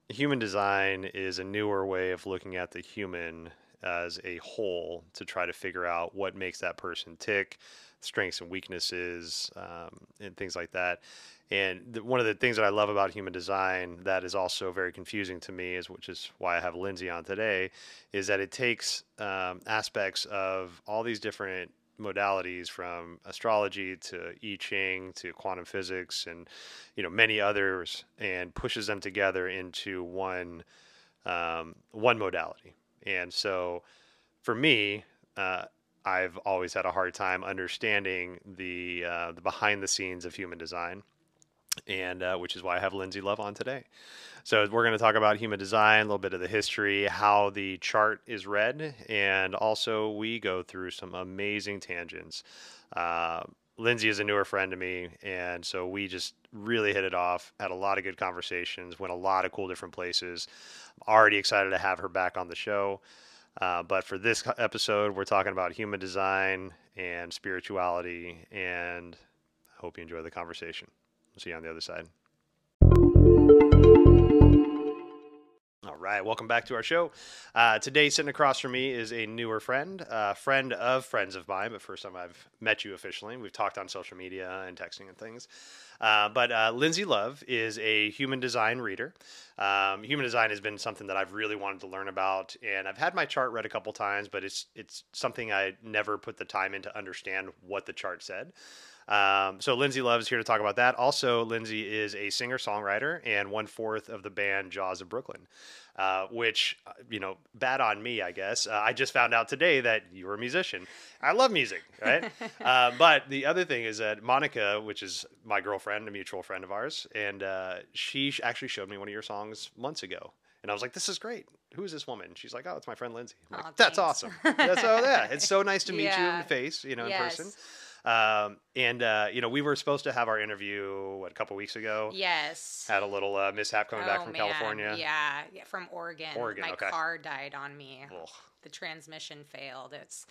human design is a newer way of looking at the human as a whole to try to figure out what makes that person tick, strengths and weaknesses, and things like that. And one of the things that I love about human design that is also very confusing to me is, which is why I have Lindsay on today, is that it takes aspects of all these different modalities from astrology to I Ching to quantum physics and many others and pushes them together into one modality. And so for me, I've always had a hard time understanding the behind the scenes of human design, and which is why I have Lindsay Love on today. So we're going to talk about human design, a little bit of the history, how the chart is read, and also we go through some amazing tangents. Uh, Lindsay is a newer friend to me, and so we just really hit it off, had a lot of good conversations, went a lot of cool different places. I'm already excited to have her back on the show. But for this episode, we're talking about human design and spirituality, and I hope you enjoy the conversation. We'll see you on the other side. All right, welcome back to our show. Today, sitting across from me is a newer friend, friend of friends of mine, but first time I've met you officially. We've talked on social media and texting and things. But Lindsay Love is a human design reader. Human design has been something that I've really wanted to learn about, and I've had my chart read a couple times, but it's something I never put the time in to understand what the chart said. So Lindsay Love is here to talk about that. Also, Lindsay is a singer-songwriter and 1/4 of the band Jaws of Brooklyn, which, bad on me, I guess. I just found out today that you were a musician. I love music, right? But the other thing is that Monica, which is my girlfriend, a mutual friend of ours, and she actually showed me one of your songs months ago. And I was like, this is great. Who is this woman? She's like, oh, it's my friend Lindsay. I'm like, that's awesome. Yeah, it's so nice to meet you in the face, in person. We were supposed to have our interview a couple weeks ago. Yes. Had a little mishap coming back from man. California. Yeah, from Oregon. My okay. car died on me. Ugh. The transmission failed. That's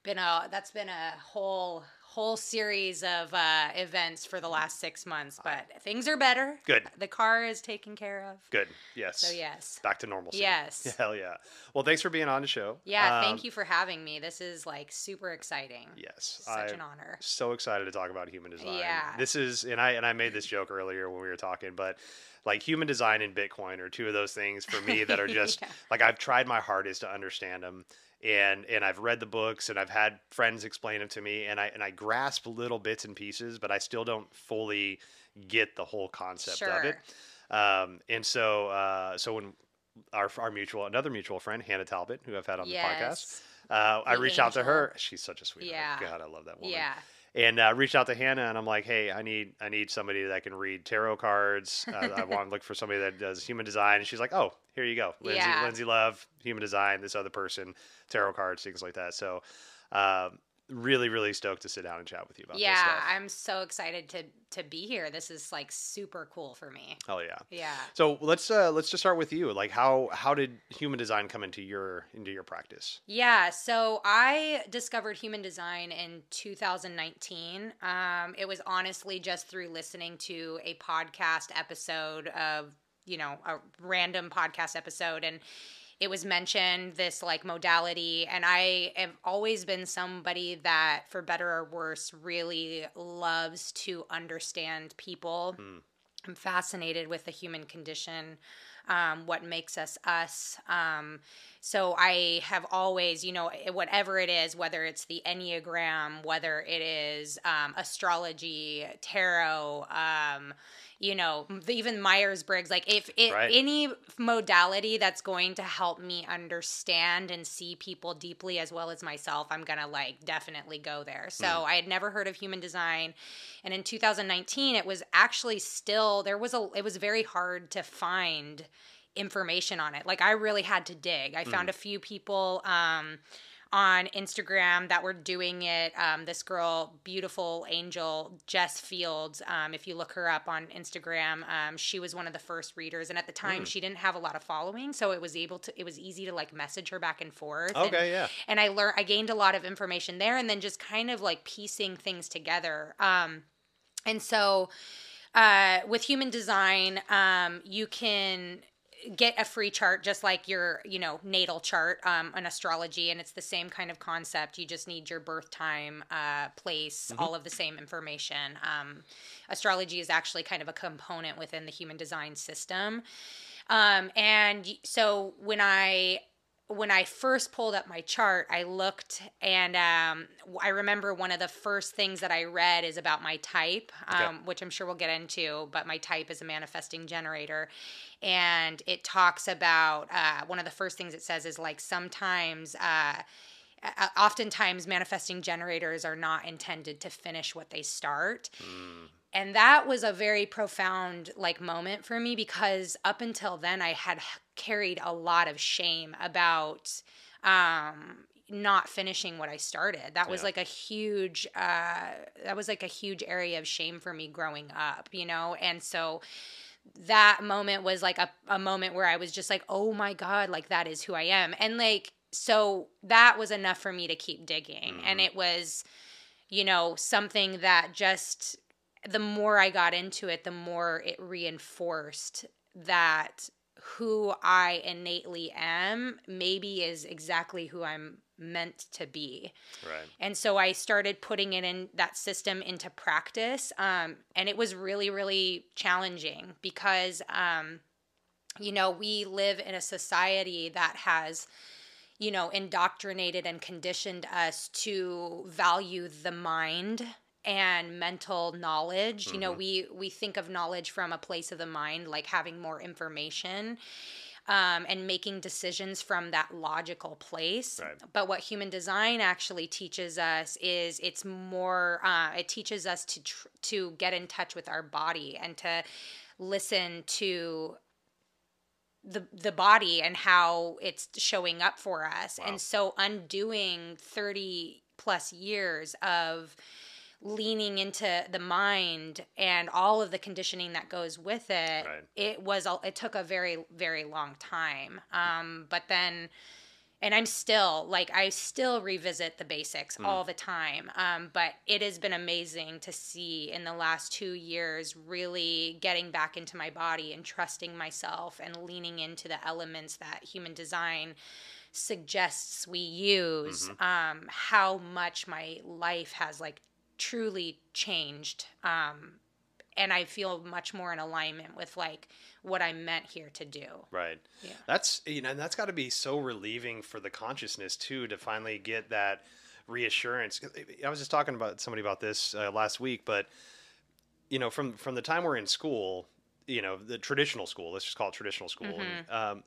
been a whole series of events for the last 6 months, but things are better. Good. The car is taken care of. Good. Yes. So yes. Back to normalcy. Yes. Hell yeah. Well, thanks for being on the show. Yeah, thank you for having me. This is super exciting. Yes. Such an honor. So excited to talk about human design. Yeah. This is, and I made this joke earlier when we were talking, but human design and Bitcoin are two of those things for me that are just yeah. I've tried my hardest to understand them. And I've read the books and I've had friends explain them to me, and I grasp little bits and pieces, but I still don't fully get the whole concept of it. So when another mutual friend, Hannah Talbot, who I've had on the podcast, I reached out to her. She's such a sweetheart. Yeah. God, I love that woman. Yeah. And reached out to Hannah, and I'm like, hey, I need somebody that can read tarot cards. I want to look for somebody that does human design. And she's like, oh, here you go. Lindsay Love, human design, this other person, tarot cards, things like that. So really, really stoked to sit down and chat with you about this stuff. Yeah, I'm so excited to be here. This is super cool for me. Oh yeah. Yeah. So let's just start with you. How did human design come into your practice? Yeah, so I discovered human design in 2019. It was honestly just through listening to a podcast episode of, a random podcast episode, and it was mentioned this modality, and I have always been somebody that, for better or worse, really loves to understand people. I'm fascinated with the human condition, what makes us us. So I have always, whatever it is, whether it's the Enneagram, whether it is astrology, tarot, even Myers-Briggs, any modality that's going to help me understand and see people deeply as well as myself, I'm going to definitely go there. So I had never heard of human design. And in 2019, it was actually it was very hard to find information on it. I really had to dig. I found a few people, on Instagram that were doing it. This girl, beautiful angel, Jess Fields. If you look her up on Instagram, she was one of the first readers. And at the time, she didn't have a lot of following, so it was easy to message her back and forth. Okay, yeah. And I gained a lot of information there, and then just kind of piecing things together. And so with human design, you can get a free chart, just like your, natal chart, on astrology. And it's the same kind of concept. You just need your birth time, place, all of the same information. Astrology is actually kind of a component within the human design system. And so when I first pulled up my chart, I looked, and I remember one of the first things that I read is about my type, which I'm sure we'll get into, but my type is a manifesting generator. And it talks about, one of the first things it says is like sometimes, oftentimes manifesting generators are not intended to finish what they start. And that was a very profound moment for me, because up until then I had carried a lot of shame about not finishing what I started. That was like a huge area of shame for me growing up, And so that moment was like a moment where I was just like, oh my God, that is who I am. And so that was enough for me to keep digging. And it was, something that just, the more I got into it, the more it reinforced that who I innately am maybe is exactly who I'm meant to be. Right. And so I started putting it in that system into practice. And it was really, really challenging because, we live in a society that has, indoctrinated and conditioned us to value the mind and mental knowledge. We think of knowledge from a place of the mind, like having more information, and making decisions from that logical place. Right. But what human design actually teaches us is it's more, it teaches us to get in touch with our body and to listen to the body and how it's showing up for us. Wow. And so undoing 30 plus years of leaning into the mind and all of the conditioning that goes with it, Right. it took a very, very long time. But then, and I still revisit the basics all the time. But it has been amazing to see in the last 2 years, really getting back into my body and trusting myself and leaning into the elements that human design suggests we use, how much my life has truly changed, and I feel much more in alignment with what I'm meant here to do. Right. Yeah. That's and that's got to be so relieving for the consciousness too, to finally get that reassurance. I was just talking about somebody about this last week, but from the time we're in school, the traditional school, let's just call it traditional school, and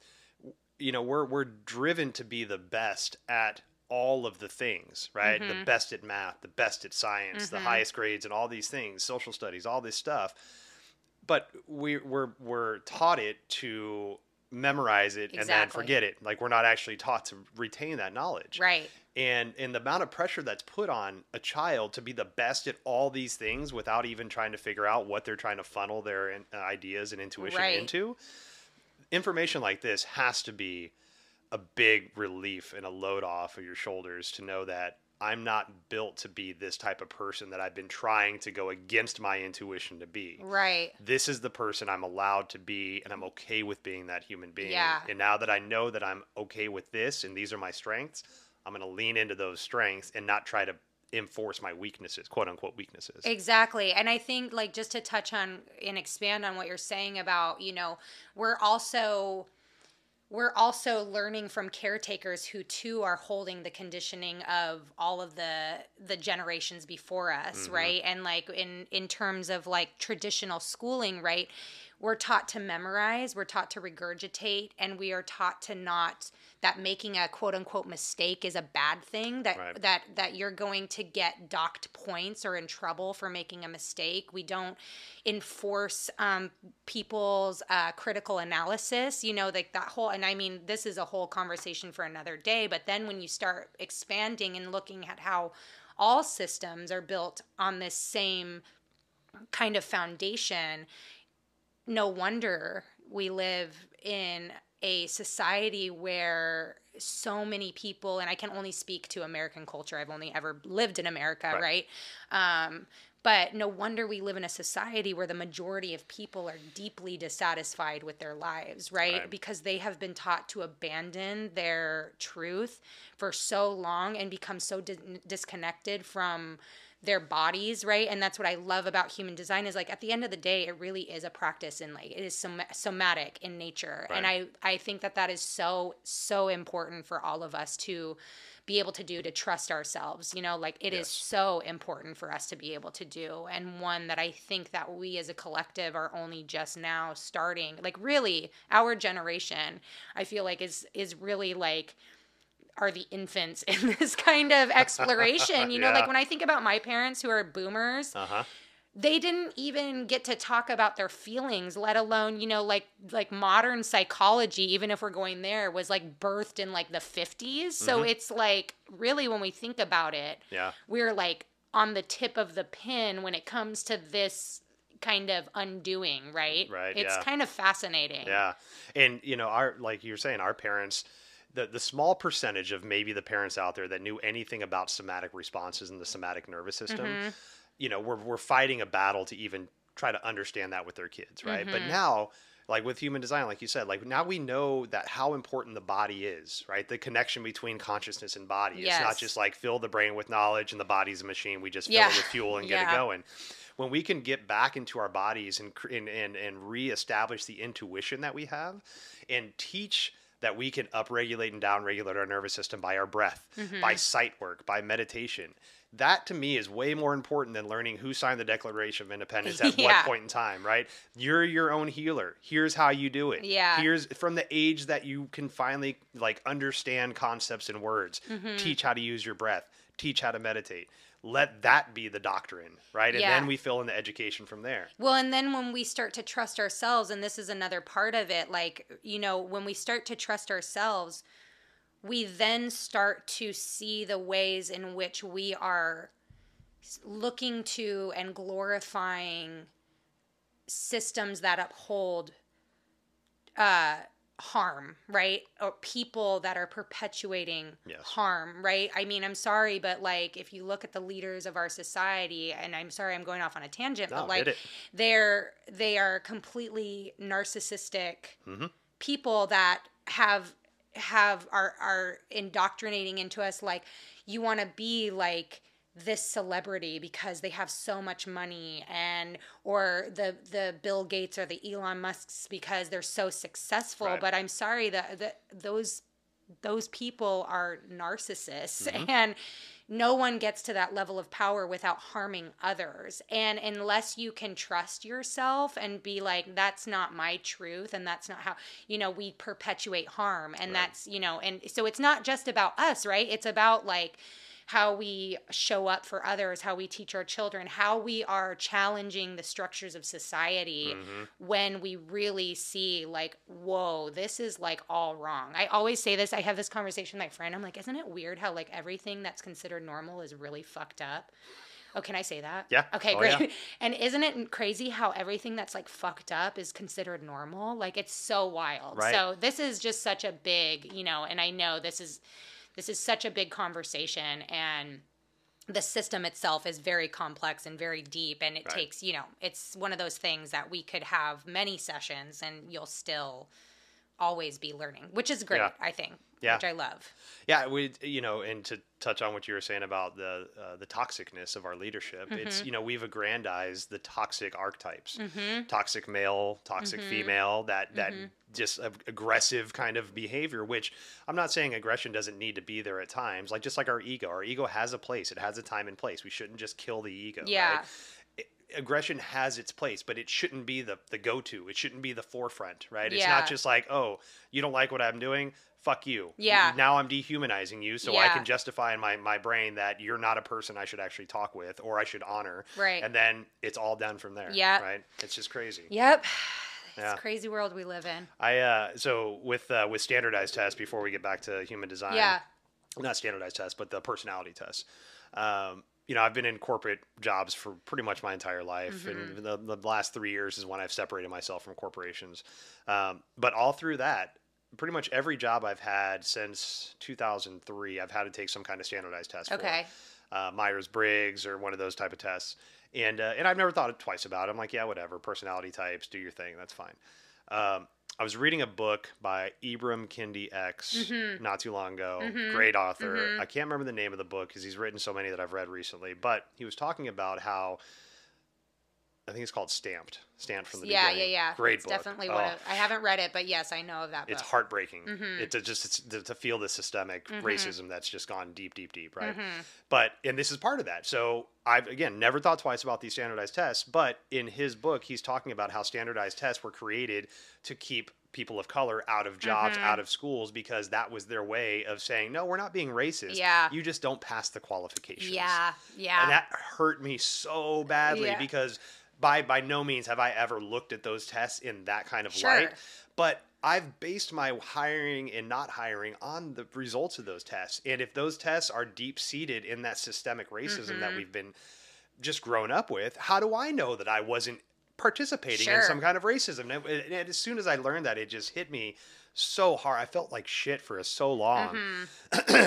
we're driven to be the best at all of the things, right? The best at math, the best at science, the highest grades and all these things, social studies, all this stuff. But we're taught it to memorize it and then forget it. We're not actually taught to retain that knowledge. Right. And the amount of pressure that's put on a child to be the best at all these things without even trying to figure out what they're trying to funnel their ideas and intuition into. Information like this has to be a big relief and a load off of your shoulders to know that I'm not built to be this type of person that I've been trying to go against my intuition to be. Right. This is the person I'm allowed to be, and I'm okay with being that human being. Yeah. And now that I know that I'm okay with this and these are my strengths, I'm going to lean into those strengths and not try to enforce my weaknesses, quote unquote weaknesses. Exactly. And I think just to touch on and expand on what you're saying about, we're also learning from caretakers who too are holding the conditioning of all of the generations before us, right? And in terms of traditional schooling, right? We're taught to memorize, we're taught to regurgitate, and we are taught to not, that making a quote unquote mistake is a bad thing, that you're going to get docked points or in trouble for making a mistake. We don't enforce people's critical analysis, that whole, and I mean, this is a whole conversation for another day, but then when you start expanding and looking at how all systems are built on this same kind of foundation, no wonder we live in a society where so many people, and I can only speak to American culture, I've only ever lived in America, right? But no wonder we live in a society where the majority of people are deeply dissatisfied with their lives, right? Because they have been taught to abandon their truth for so long and become so disconnected from their bodies, right? And that's what I love about human design is like at the end of the day, it really is a practice and like it is somatic in nature. Right. And I think that is so important for all of us to be able to do, to trust ourselves, like it is so important for us to be able to do. And one that I think that we as a collective are only just now starting, like really our generation, I feel like is really like, are the infants in this kind of exploration. Like when I think about my parents who are boomers, they didn't even get to talk about their feelings, let alone, like modern psychology, even if we're going there, was like birthed in like the 50s. So it's like really when we think about it, we're like on the tip of the pin when it comes to this kind of undoing, right? It's kind of fascinating. Yeah. And, like you were saying, our parents, the small percentage of maybe the parents out there that knew anything about somatic responses in the somatic nervous system, we're fighting a battle to even try to understand that with their kids, right? But now, like with human design, like you said, like now we know that how important the body is, right? The connection between consciousness and body. It's not just like fill the brain with knowledge and the body's a machine. We just fill it with fuel and get it going. When we can get back into our bodies and reestablish the intuition that we have and teach that we can upregulate and downregulate our nervous system by our breath, by sight work, by meditation. That to me is way more important than learning who signed the Declaration of Independence at what point in time, right? You're your own healer. Here's how you do it. Here's from the age that you can finally like understand concepts and words, teach how to use your breath, teach how to meditate. Let that be the doctrine, right? And then we fill in the education from there. Well, and then when we start to trust ourselves, and this is another part of it, like, when we start to trust ourselves, we then start to see the ways in which we are looking to and glorifying systems that uphold harm, right? Or people that are perpetuating harm, right? I mean, I'm sorry, but like if you look at the leaders of our society, and I'm sorry I'm going off on a tangent, but like they are completely narcissistic people that are indoctrinating into us like you want to be like this celebrity because they have so much money, and or the Bill Gates or the Elon Musks because they're so successful. But I'm sorry that those people are narcissists, and no one gets to that level of power without harming others. And unless you can trust yourself and be like, that's not my truth, and that's not how, we perpetuate harm. And that's, and so it's not just about us, right? It's about like how we show up for others, how we teach our children, how we are challenging the structures of society when we really see like, whoa, this is like all wrong. I always say this. I have this conversation with my friend. I'm like, isn't it weird how like everything that's considered normal is really fucked up? Oh, can I say that? Yeah. Okay, great. Yeah. And isn't it crazy how everything that's like fucked up is considered normal? Like it's so wild. Right. So this is just such a big, and I know this is such a big conversation, and the system itself is very complex and very deep, and it takes, it's one of those things that we could have many sessions and you'll still always be learning, which is great, I think, which I love. Yeah, and to touch on what you were saying about the toxicness of our leadership, it's, we've aggrandized the toxic archetypes, toxic male, toxic female, that just aggressive kind of behavior, which I'm not saying aggression doesn't need to be there at times, like just like our ego has a place. It has a time and place. We shouldn't just kill the ego. Right? Aggression has its place, but it shouldn't be the go-to. It shouldn't be the forefront, right? It's not just like, oh, you don't like what I'm doing? Fuck you. Yeah. Now I'm dehumanizing you, so I can justify in my brain that you're not a person I should actually talk with or I should honor. Right. And then it's all done from there. Yeah. Right? It's just crazy. Yep. It's a crazy world we live in. So with standardized tests, before we get back to human design, not standardized tests, but the personality tests. I've been in corporate jobs for pretty much my entire life. And the last 3 years is when I've separated myself from corporations. But all through that, pretty much every job I've had since 2003, I've had to take some kind of standardized test for. Myers-Briggs or one of those type of tests. And I've never thought it twice about it. I'm like, yeah, whatever. Personality types, do your thing. That's fine. I was reading a book by Ibram Kendi X not too long ago. Great author. I can't remember the name of the book because he's written so many that I've read recently. But he was talking about how, I think it's called Stamped from the beginning. Yeah. Great It's book. definitely one of, I haven't read it, but yes, I know of that book. It's heartbreaking. It's to feel the systemic racism that's just gone deep, right? And this is part of that. So I've, again, never thought twice about these standardized tests, but in his book, he's talking about how standardized tests were created to keep people of color out of jobs, out of schools, because that was their way of saying, no, we're not being racist. Yeah. You just don't pass the qualifications. Yeah. And that hurt me so badly because by no means have I ever looked at those tests in that kind of light. But I've based my hiring and not hiring on the results of those tests. And if those tests are deep seated in that systemic racism that we've been just grown up with, how do I know that I wasn't participating in some kind of racism? And as soon as I learned that, it just hit me so hard. I felt like shit for so long.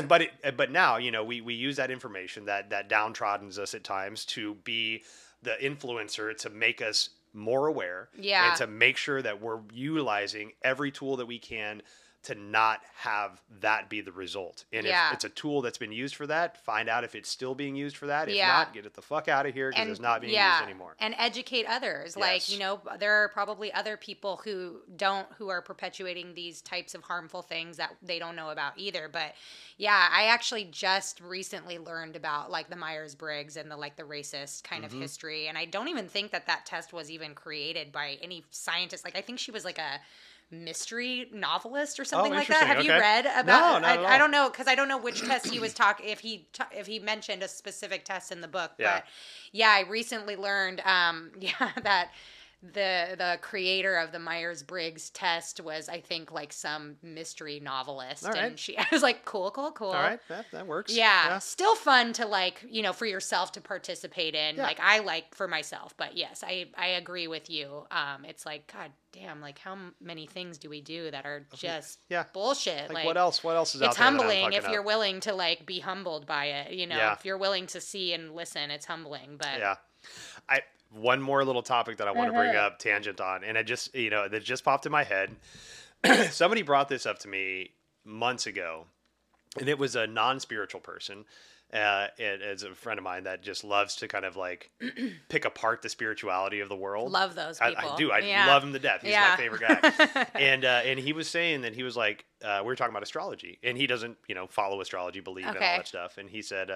But now, you know, we use that information that downtrodden's us at times to be the influencer to make us more aware and to make sure that we're utilizing every tool that we can to not have that be the result. And if it's a tool that's been used for that, find out if it's still being used for that. If not, get it the fuck out of here because it's not being used anymore. And educate others. Like, you know, there are probably other people who are perpetuating these types of harmful things that they don't know about either. But yeah, I actually just recently learned about like the Myers-Briggs and the racist kind of history. And I don't even think that test was even created by any scientist. Like, I think she was like a mystery novelist or something like that. Have you read about? No, not at all. I don't know, because I don't know which test he was talking. If he mentioned a specific test in the book, but yeah, I recently learned that the creator of the Myers-Briggs test was, I think, like some mystery novelist. All right. And I was like, cool. All right, that works. Yeah, still fun to like, you know, for yourself to participate in. Like I like for myself, but yes, I agree with you. It's like, God damn, like how many things do we do that are just bullshit? Like what else is out there? It's humbling if you're willing to like be humbled by it. You know, if you're willing to see and listen, it's humbling. But one more little topic that I want to bring up, tangent on, and it just, you know, that just popped in my head. Somebody brought this up to me months ago, and it was a non-spiritual person. It's a friend of mine that just loves to kind of like pick apart the spirituality of the world. Love those people. I do. I love him to death. He's my favorite guy. And he was saying that he was like, we were talking about astrology, and he doesn't, you know, follow astrology, believe in all that stuff. And he said,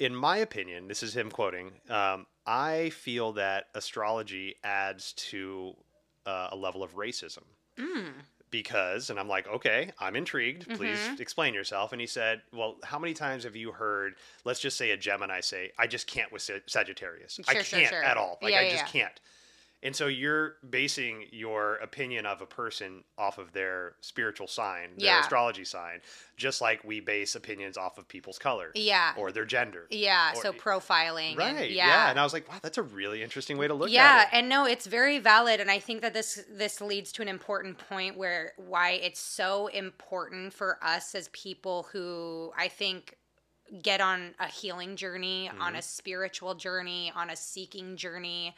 in my opinion, this is him quoting, I feel that astrology adds to a level of racism. Because, and I'm like, okay, I'm intrigued. Please explain yourself. And he said, well, how many times have you heard, let's just say a Gemini say, I just can't with Sagittarius. I can't at all. Like, I just can't. And so you're basing your opinion of a person off of their spiritual sign, their astrology sign, just like we base opinions off of people's color or their gender. So profiling. Right. And, And I was like, wow, that's a really interesting way to look at it. Yeah, and no, it's very valid. And I think that this leads to an important point why it's so important for us as people who, I think, get on a healing journey, on a spiritual journey, on a seeking journey,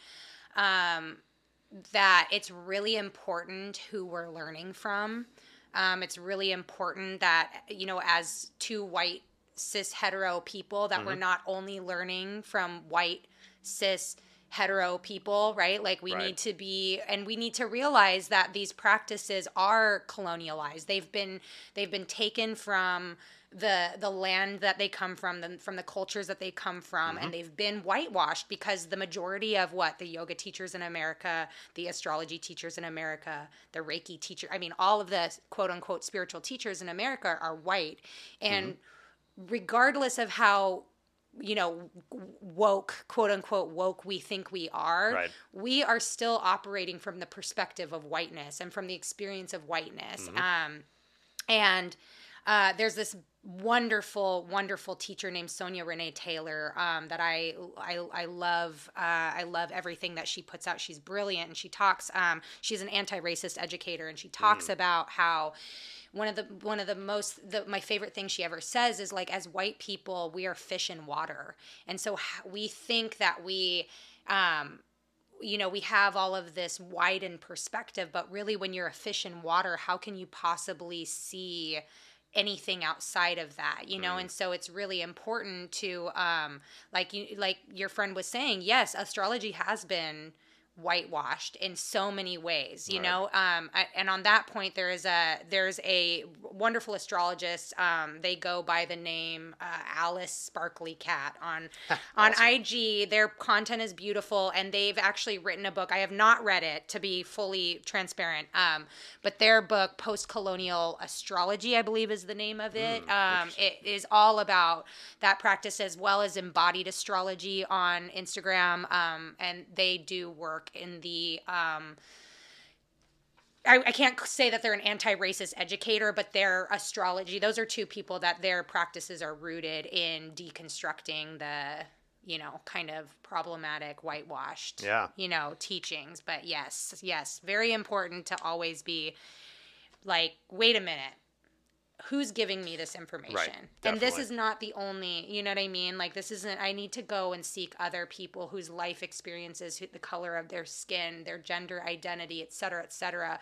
that it's really important who we're learning from. It's really important that, you know, as two white cis hetero people, that we're not only learning from white cis hetero people, right? Like we need to be, and we need to realize that these practices are colonialized. They've been taken from the land that they come from the cultures that they come from, and they've been whitewashed because the majority of the yoga teachers in America, the astrology teachers in America, the Reiki teacher, I mean, all of the quote unquote spiritual teachers in America are white. And regardless of how, you know, woke, quote unquote woke we think we are, we are still operating from the perspective of whiteness and from the experience of whiteness. And There's this wonderful teacher named Sonia Renee Taylor that I love. I love everything that she puts out. She's brilliant, and she talks. She's an anti-racist educator, and she talks about how one of my favorite things she ever says is like, as white people, we are fish in water, and so we think that we we have all of this widened perspective, but really when you're a fish in water, how can you possibly see anything outside of that, and so it's really important to like your friend was saying, yes, astrology has been whitewashed in so many ways, and on that point, there's a wonderful astrologist. They go by the name Alice Sparkly Cat on Awesome. IG. Their content is beautiful, and they've actually written a book. I have not read it, to be fully transparent, but their book, Post-Colonial Astrology, I believe is the name of it. It is all about that practice, as well as embodied astrology on Instagram, and they do work in the I can't say that they're an anti-racist educator, but their astrology, those are two people that their practices are rooted in deconstructing the kind of problematic whitewashed teachings. But yes, very important to always be like, wait a minute, who's giving me this information? Right, and this definitely. is not the only, you know what I mean? Like, this isn't, I need to go and seek other people whose life experiences, the color of their skin, their gender identity, et cetera,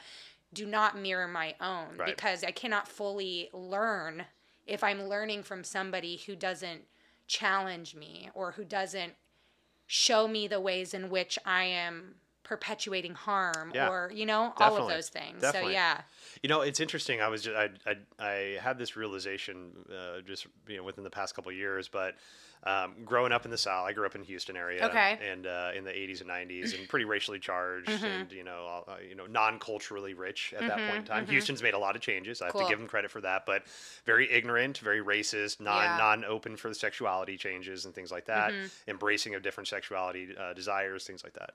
do not mirror my own. Right. Because I cannot fully learn if I'm learning from somebody who doesn't challenge me, or who doesn't show me the ways in which I am perpetuating harm, or all of those things. Definitely. So yeah, it's interesting. I had this realization just within the past couple of years, but growing up in the South, I grew up in the Houston area, and in the 80s and 90s, and pretty racially charged, and non-culturally rich at that point in time. Houston's made a lot of changes. I have to give them credit for that, but very ignorant, very racist, non-open for the sexuality changes and things like that, embracing of different sexuality desires, things like that.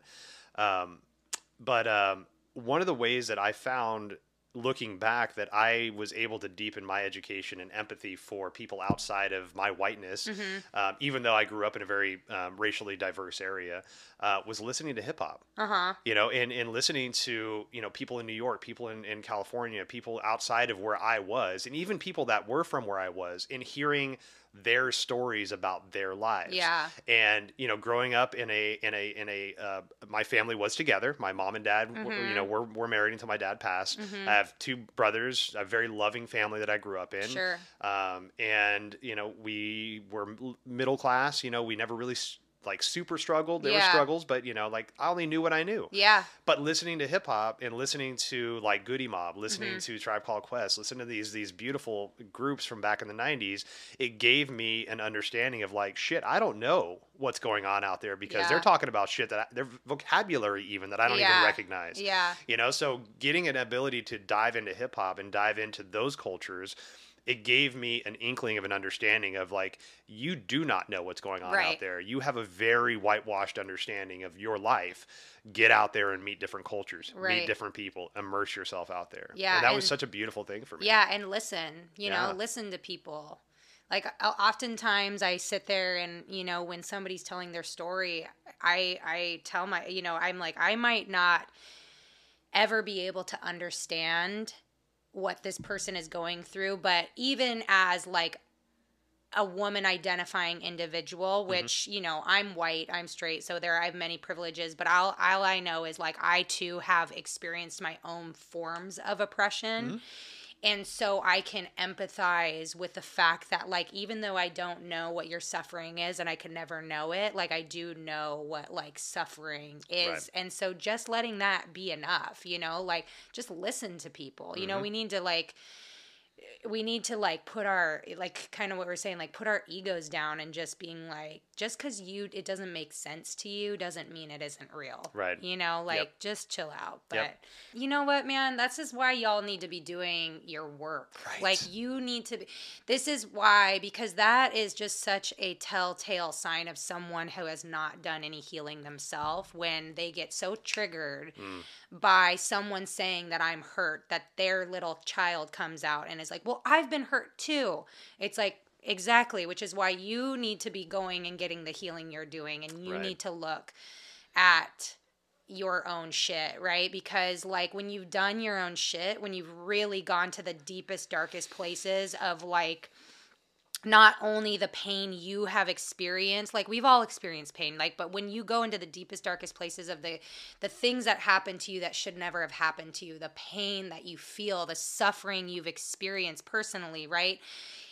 But one of the ways that I found, looking back, that I was able to deepen my education and empathy for people outside of my whiteness, even though I grew up in a very racially diverse area, was listening to hip hop. And listening to people in New York, people in California, people outside of where I was, and even people that were from where I was, and hearing their stories about their lives. And growing up in a my family was together. My mom and dad were married until my dad passed. I have two brothers, a very loving family that I grew up in. And we were middle class. We never really super struggled. There were struggles, but I only knew what I knew. But listening to hip hop and listening to Goody Mob, listening to Tribe Called Quest, listening to these beautiful groups from back in the 90s, it gave me an understanding of shit, I don't know what's going on out there, because they're talking about shit that their vocabulary even that I don't even recognize. So getting an ability to dive into hip hop and dive into those cultures, it gave me an inkling of an understanding of you do not know what's going on out there. You have a very whitewashed understanding of your life. Get out there and meet different cultures, meet different people, immerse yourself out there. And that was such a beautiful thing for me. And listen, listen to people. Oftentimes I sit there and, when somebody's telling their story, I tell I'm like, I might not ever be able to understand what this person is going through, but even as a woman identifying individual, which I'm white, I'm straight, so I have many privileges, but all I know is I too have experienced my own forms of oppression. And so I can empathize with the fact that even though I don't know what your suffering is, and I could never know it, I do know what suffering is. And so just letting that be enough, just listen to people. We need to put our kind of what we're saying, put our egos down, and just being just because it doesn't make sense to you doesn't mean it isn't real. Just chill out. But you know what, man, that's just why y'all need to be doing your work. You need to be, this is why, because that is just such a telltale sign of someone who has not done any healing themselves, when they get so triggered by someone saying that I'm hurt, that their little child comes out and is realize like, well, I've been hurt too. It's like, exactly, which is why you need to be going and getting the healing you're doing, and you need to look at your own shit, right? Because like when you've done your own shit, when you've really gone to the deepest, darkest places of like not only the pain you have experienced, like we've all experienced pain, like, but when you go into the deepest, darkest places of the things that happen to you that should never have happened to you, the pain that you feel, the suffering you've experienced personally, right?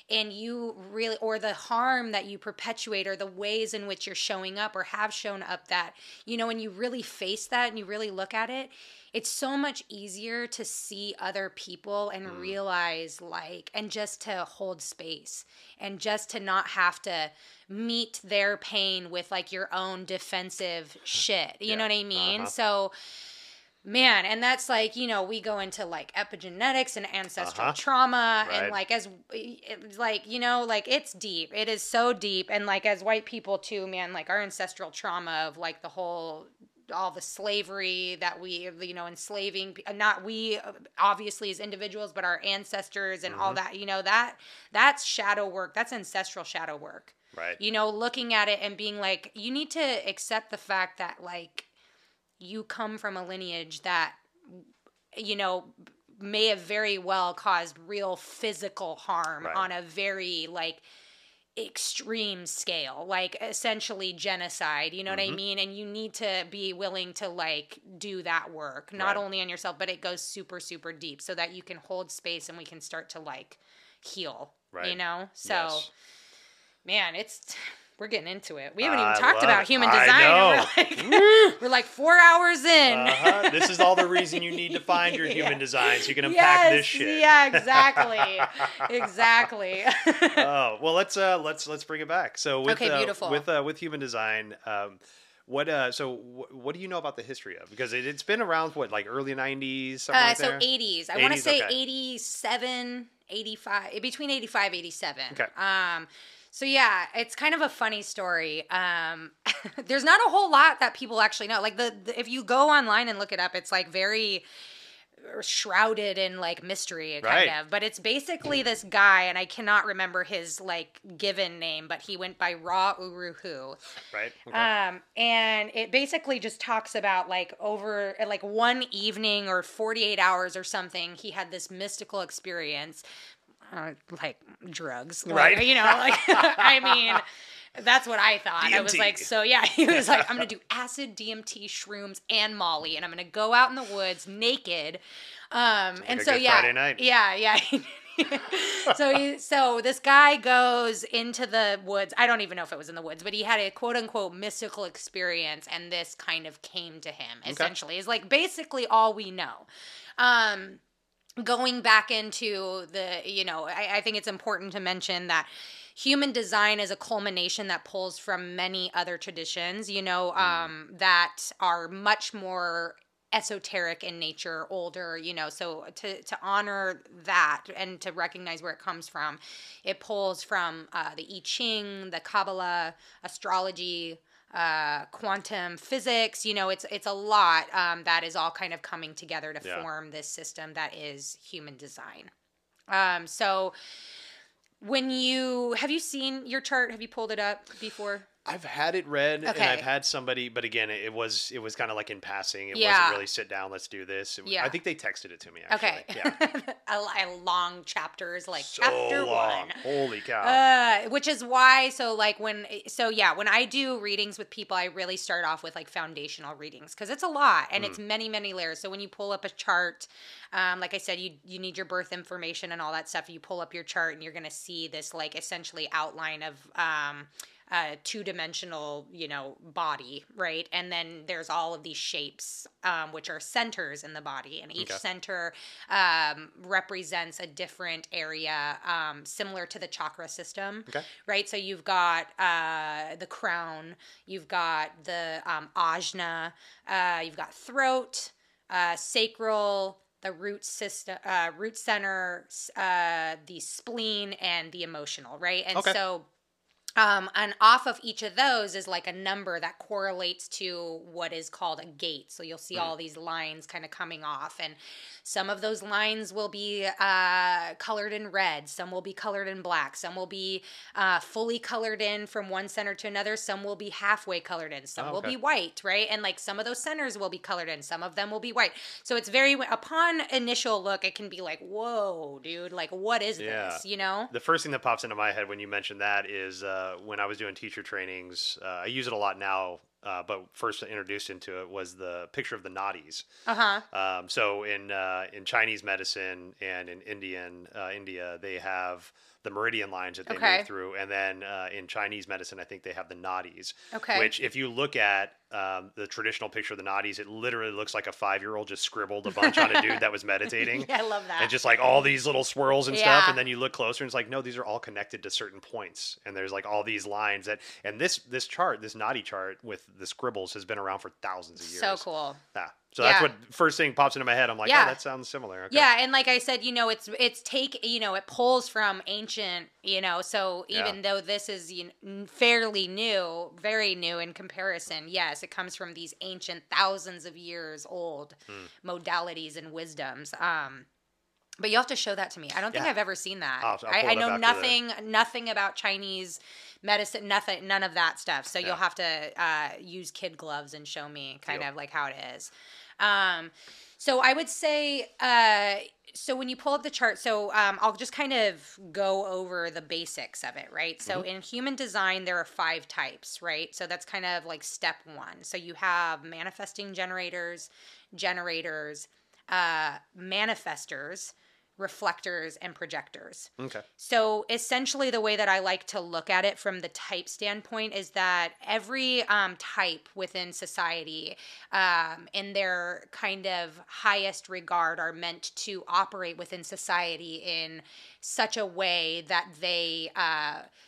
And you really, or the harm that you perpetuate, or the ways in which you're showing up or have shown up, that, you know, when you really face that and you really look at it, it's so much easier to see other people and realize like, and just to hold space and just to not have to meet their pain with like your own defensive shit. You know what I mean? So, man, and that's like, you know, we go into like epigenetics and ancestral trauma and like as it's like, you know, like it's deep. It is so deep. And like as white people too, man, like our ancestral trauma of like the whole, all the slavery that we, you know, enslaving, not we obviously as individuals, but our ancestors and all that, you know, that's shadow work. That's ancestral shadow work. Right. You know, looking at it and being like, you need to accept the fact that like, you come from a lineage that, you know, may have very well caused real physical harm on a very like extreme scale, like essentially genocide, you know what I mean? And you need to be willing to like do that work, not only on yourself, but it goes super, super deep so that you can hold space and we can start to like heal, you know? So, man, we're getting into it. We haven't even talked about human design. We're like 4 hours in. This is all the reason you need to find your human design so you can unpack this shit. Yeah, exactly. Exactly. Oh, well, let's bring it back. So with beautiful. With human design, what do you know about the history of? Because it's been around like early 90s, something like that? So 80s. I want to say 87, 85, between 85, 87. Okay. So yeah, it's kind of a funny story. There's not a whole lot that people actually know. Like if you go online and look it up, it's like very shrouded in like mystery kind of. But it's basically this guy, and I cannot remember his like given name, but he went by Ra Uru-Hu. Right. Okay. And it basically just talks about like over like one evening or 48 hours or something, he had this mystical experience. Like drugs, right? You know, like I mean, that's what I thought. DMT. I was like, so yeah, he was like, I'm gonna do acid, DMT, shrooms, and Molly, and I'm gonna go out in the woods naked. And so yeah, Friday night. yeah. So this guy goes into the woods. I don't even know if it was in the woods, but he had a quote unquote mystical experience, and this kind of came to him. Essentially, is like basically all we know. Going back into the, you know, I think it's important to mention that human design is a culmination that pulls from many other traditions, you know, that are much more esoteric in nature, older, you know, so to honor that and to recognize where it comes from, it pulls from the I Ching, the Kabbalah, astrology, quantum physics, you know, it's a lot that is all kind of coming together to form this system that is human design. So have you seen your chart? Have you pulled it up before? I've had it read, and I've had somebody, but again, it was kind of like in passing. It wasn't really sit down, let's do this. I think they texted it to me, actually. Okay. Yeah. a long chapters, like so chapter long. 1. Holy cow. Which is why, when I do readings with people, I really start off with like foundational readings because it's a lot and it's many, many layers. So when you pull up a chart, like I said, you need your birth information and all that stuff. You pull up your chart and you're going to see this like essentially outline of, two-dimensional, you know, body, right? And then there's all of these shapes, which are centers in the body, and each center represents a different area, similar to the chakra system, right? So you've got the crown, you've got the ajna, you've got throat, sacral, the root system, root center, the spleen, and the emotional, right? And so And off of each of those is like a number that correlates to what is called a gate. So you'll see all these lines kind of coming off. And some of those lines will be colored in red. Some will be colored in black. Some will be fully colored in from one center to another. Some will be halfway colored in. Some will be white, right? And like some of those centers will be colored in. Some of them will be white. So it's very, upon initial look, it can be like, whoa, dude, like what is this, you know? The first thing that pops into my head when you mentioned that is when I was doing teacher trainings, I use it a lot now, but first introduced into it was the picture of the nadis. So in Chinese medicine and in India, they have the meridian lines that they move through, and then in Chinese medicine, I think they have the nadis. Which, if you look at the traditional picture of the nadis, it literally looks like a 5-year-old just scribbled a bunch on a dude that was meditating. Yeah, I love that. And just like all these little swirls and stuff, and then you look closer and it's like, no, these are all connected to certain points, and there's like all these lines that, and this chart, this nadi chart with the scribbles has been around for thousands of years. So cool. Yeah. So that's what first thing pops into my head. I'm like, oh, that sounds similar. Okay. Yeah, and like I said, you know, it pulls from ancient, you know, so even though this is fairly new, very new in comparison, yes, it comes from these ancient, thousands of years old modalities and wisdoms. But you have to show that to me. I don't think I've ever seen that. I know nothing about Chinese medicine, none of that stuff. So you'll have to use kid gloves and show me kind of like how it is. So I would say, so when you pull up the chart, so I'll just kind of go over the basics of it, right? So in human design, there are 5 types, right? So that's kind of like step 1. So you have manifesting generators, manifestors, reflectors, and projectors. Okay. So essentially the way that I like to look at it from the type standpoint is that every type within society in their kind of highest regard are meant to operate within society in such a way that they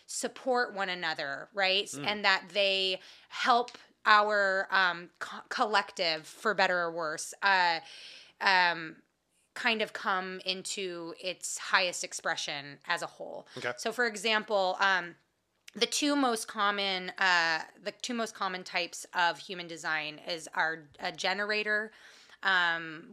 support one another, right? And that they help our collective, for better or worse, kind of come into its highest expression as a whole. Okay. So, for example, the two most common types of human design are a generator,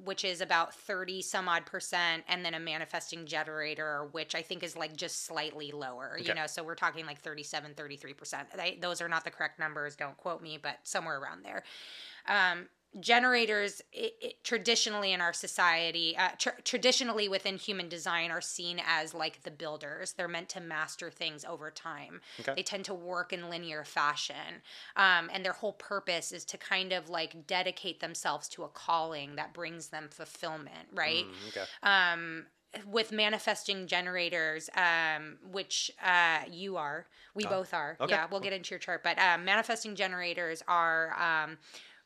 which is about 30 some odd %, and then a manifesting generator, which I think is like just slightly lower, you know, so we're talking like 37, 33%. Those are not the correct numbers, don't quote me, but somewhere around there. Generators, traditionally in our society, traditionally within human design, are seen as like the builders. They're meant to master things over time. Okay. They tend to work in linear fashion. And their whole purpose is to kind of like dedicate themselves to a calling that brings them fulfillment, right? With manifesting generators, which we both are. Okay. Yeah, we'll get into your chart. But manifesting generators are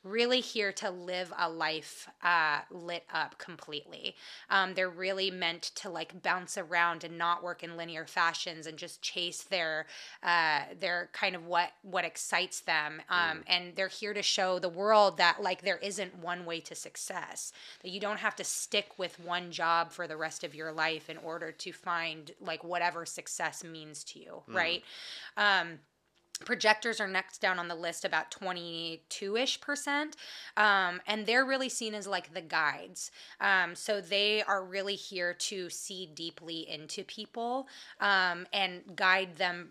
really here to live a life lit up completely. They're really meant to like bounce around and not work in linear fashions and just chase their kind of what excites them. And they're here to show the world that like there isn't one way to success, that you don't have to stick with one job for the rest of your life in order to find like whatever success means to you, right? Projectors are next down on the list, about 22-ish%. And they're really seen as like the guides. So they are really here to see deeply into people and guide them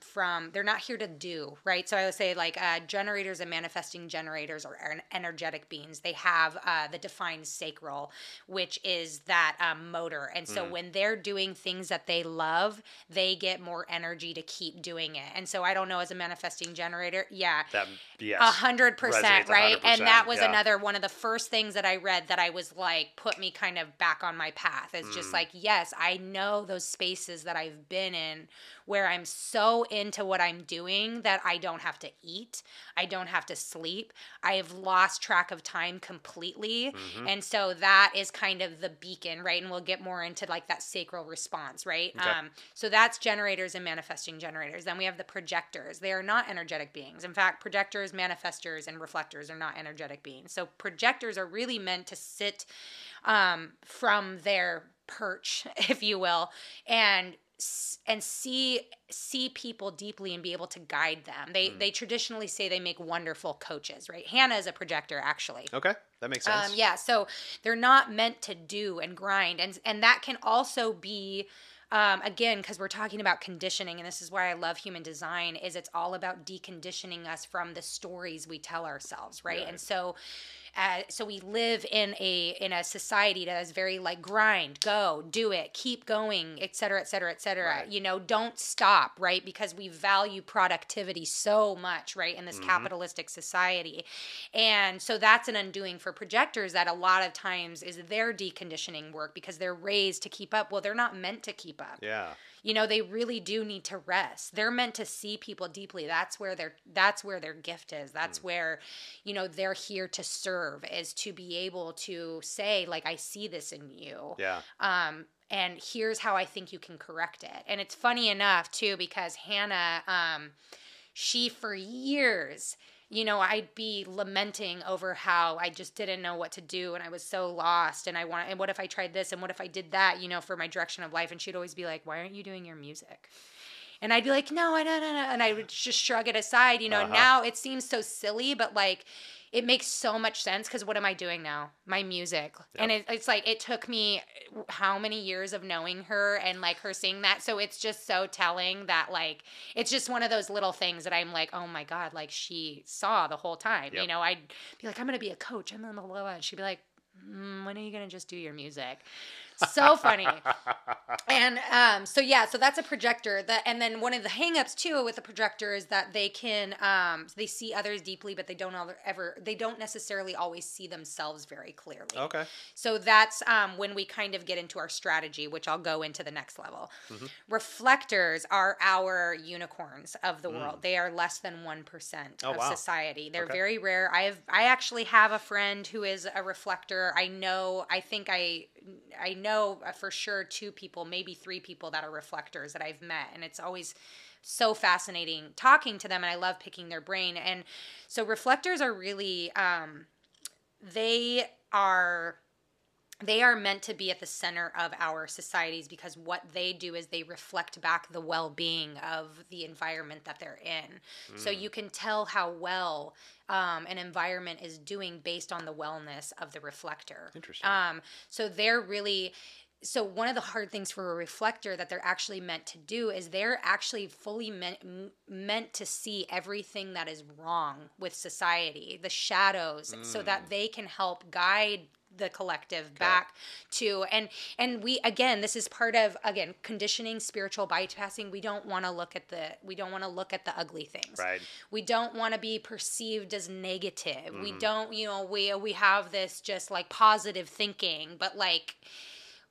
they're not here to do, right? So I would say like generators and manifesting generators are energetic beings. They have the defined sacral, which is that motor. And so when they're doing things that they love, they get more energy to keep doing it. And so I don't know, as a manifesting generator, 100%, right? And that was another one of the first things that I read that I was like, put me kind of back on my path. It's just like, yes, I know those spaces that I've been in where I'm so into what I'm doing that I don't have to eat, I don't have to sleep, I have lost track of time completely. And so that is kind of the beacon, right? And we'll get more into like that sacral response, right? Okay. So that's generators and manifesting generators. Then we have the projectors. They are not energetic beings. In fact, projectors, manifestors, and reflectors are not energetic beings. So projectors are really meant to sit from their perch, if you will, and see people deeply and be able to guide them. They traditionally say they make wonderful coaches, right? Hannah is a projector, actually. Okay, that makes sense. Yeah, so they're not meant to do and grind, and that can also be, again, because we're talking about conditioning, and this is why I love human design, is it's all about deconditioning us from the stories we tell ourselves, right? And so we live in a society that is very like grind, go, do it, keep going, et cetera, et cetera, et cetera. Right. You know, don't stop, right? Because we value productivity so much, right, in this capitalistic society. And so that's an undoing for projectors that a lot of times is their deconditioning work because they're raised to keep up. Well, they're not meant to keep up. Yeah. You know, they really do need to rest. They're meant to see people deeply. That's where their gift is. That's where, you know, they're here to serve, is to be able to say, like, I see this in you. Yeah. And here's how I think you can correct it. And it's funny enough too, because Hannah, she for years, you know, I'd be lamenting over how I just didn't know what to do and I was so lost and and what if I tried this and what if I did that, you know, for my direction of life. And she'd always be like, why aren't you doing your music? And I'd be like, no, I don't. And I would just shrug it aside. You know, now it seems so silly, but like it makes so much sense because what am I doing now? My music. Yep. And it's like it took me how many years of knowing her and like her singing that. So it's just so telling that like it's just one of those little things that I'm like, oh my God, like she saw the whole time. Yep. You know, I'd be like, I'm going to be a coach. I'm going to blah, blah, blah. And she'd be like, when are you going to just do your music? So funny. And so that's a projector. And then one of the hangups too with a projector is that they can they see others deeply, but they don't necessarily always see themselves very clearly. Okay. So that's when we kind of get into our strategy, which I'll go into the next level. Mm-hmm. Reflectors are our unicorns of the world. They are less than 1% of society. They're very rare. I actually have a friend who is a reflector. I know for sure 2 people, maybe 3 people that are reflectors that I've met. And it's always so fascinating talking to them. And I love picking their brain. And so reflectors are really, they are meant to be at the center of our societies because what they do is they reflect back the well-being of the environment that they're in. So you can tell how well an environment is doing based on the wellness of the reflector. Interesting. So one of the hard things for a reflector that they're actually meant to do is they're actually fully meant to see everything that is wrong with society, the shadows, so that they can help guide the collective back to and we, again, this is part of, again, conditioning, spiritual bypassing. We don't want to look at the ugly things. Right. We don't want to be perceived as negative. We don't, you know, we have this just like positive thinking, but like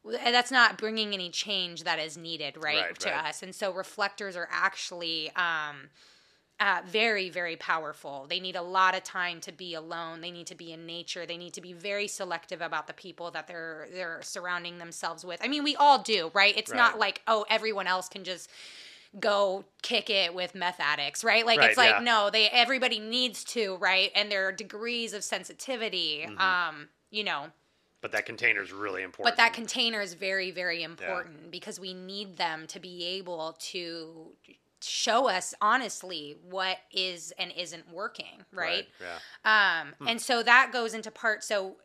that's not bringing any change that is needed to us. And so reflectors are actually very, very powerful. They need a lot of time to be alone. They need to be in nature. They need to be very selective about the people that they're surrounding themselves with. I mean, we all do, right? It's not like, oh, everyone else can just go kick it with meth addicts, right? Like it's like, no, everybody needs to, right? And there are degrees of sensitivity, you know. But that container is really important. But that container is very, very important because we need them to be able to show us honestly what is and isn't working, right? And so that goes into part. So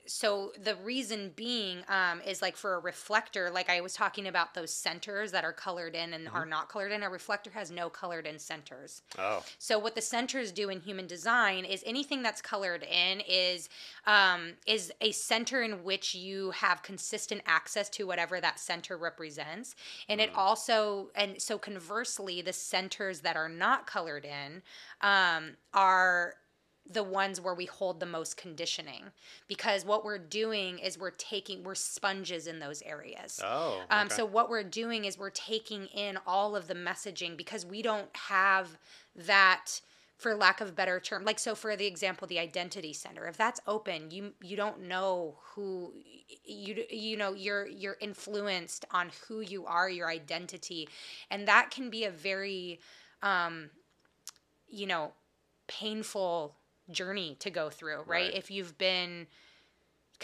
the reason being is like for a reflector, like I was talking about those centers that are colored in and are not colored in. A reflector has no colored in centers. Oh. So what the centers do in human design is anything that's colored in is a center in which you have consistent access to whatever that center represents. And it also, and so conversely, the centers that are not colored in are the ones where we hold the most conditioning, because what we're doing is we're sponges in those areas. Oh, okay. So what we're doing is we're taking in all of the messaging because we don't have that, for lack of a better term, like, so for the example, the identity center, if that's open, you don't know who you know, you're influenced on who you are, your identity. And that can be a very, you know, painful journey to go through, right? If you've been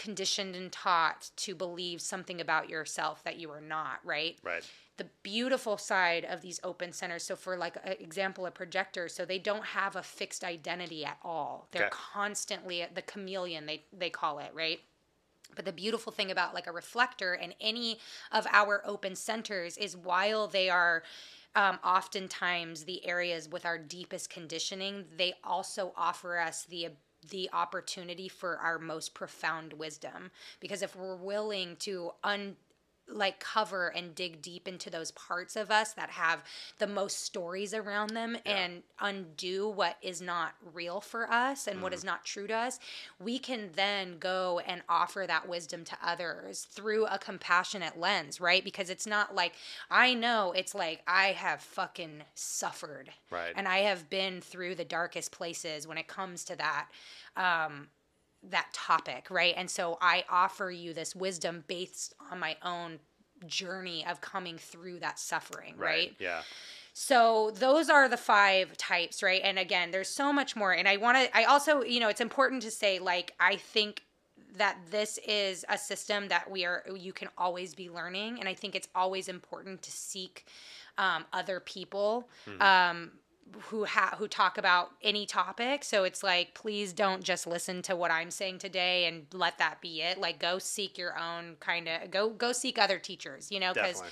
conditioned and taught to believe something about yourself that you are not, right? Right. The beautiful side of these open centers, so for like an example, a projector, so they don't have a fixed identity at all. They're constantly the chameleon, they call it, right? But the beautiful thing about like a reflector and any of our open centers is while they are oftentimes the areas with our deepest conditioning, they also offer us the opportunity for our most profound wisdom. Because if we're willing to cover and dig deep into those parts of us that have the most stories around them and undo what is not real for us and what is not true to us, we can then go and offer that wisdom to others through a compassionate lens, right? Because it's not like, I know it's like I have fucking suffered. Right. And I have been through the darkest places when it comes to that. That topic, right? And so I offer you this wisdom based on my own journey of coming through that suffering, right? Yeah. So those are the 5 types, right? And again, there's so much more. And I also, it's important to say, like, I think that this is a system that you can always be learning. And I think it's always important to seek other people, who talk about any topic. So it's like, please don't just listen to what I'm saying today and let that be it. Like, go seek your own go seek other teachers, because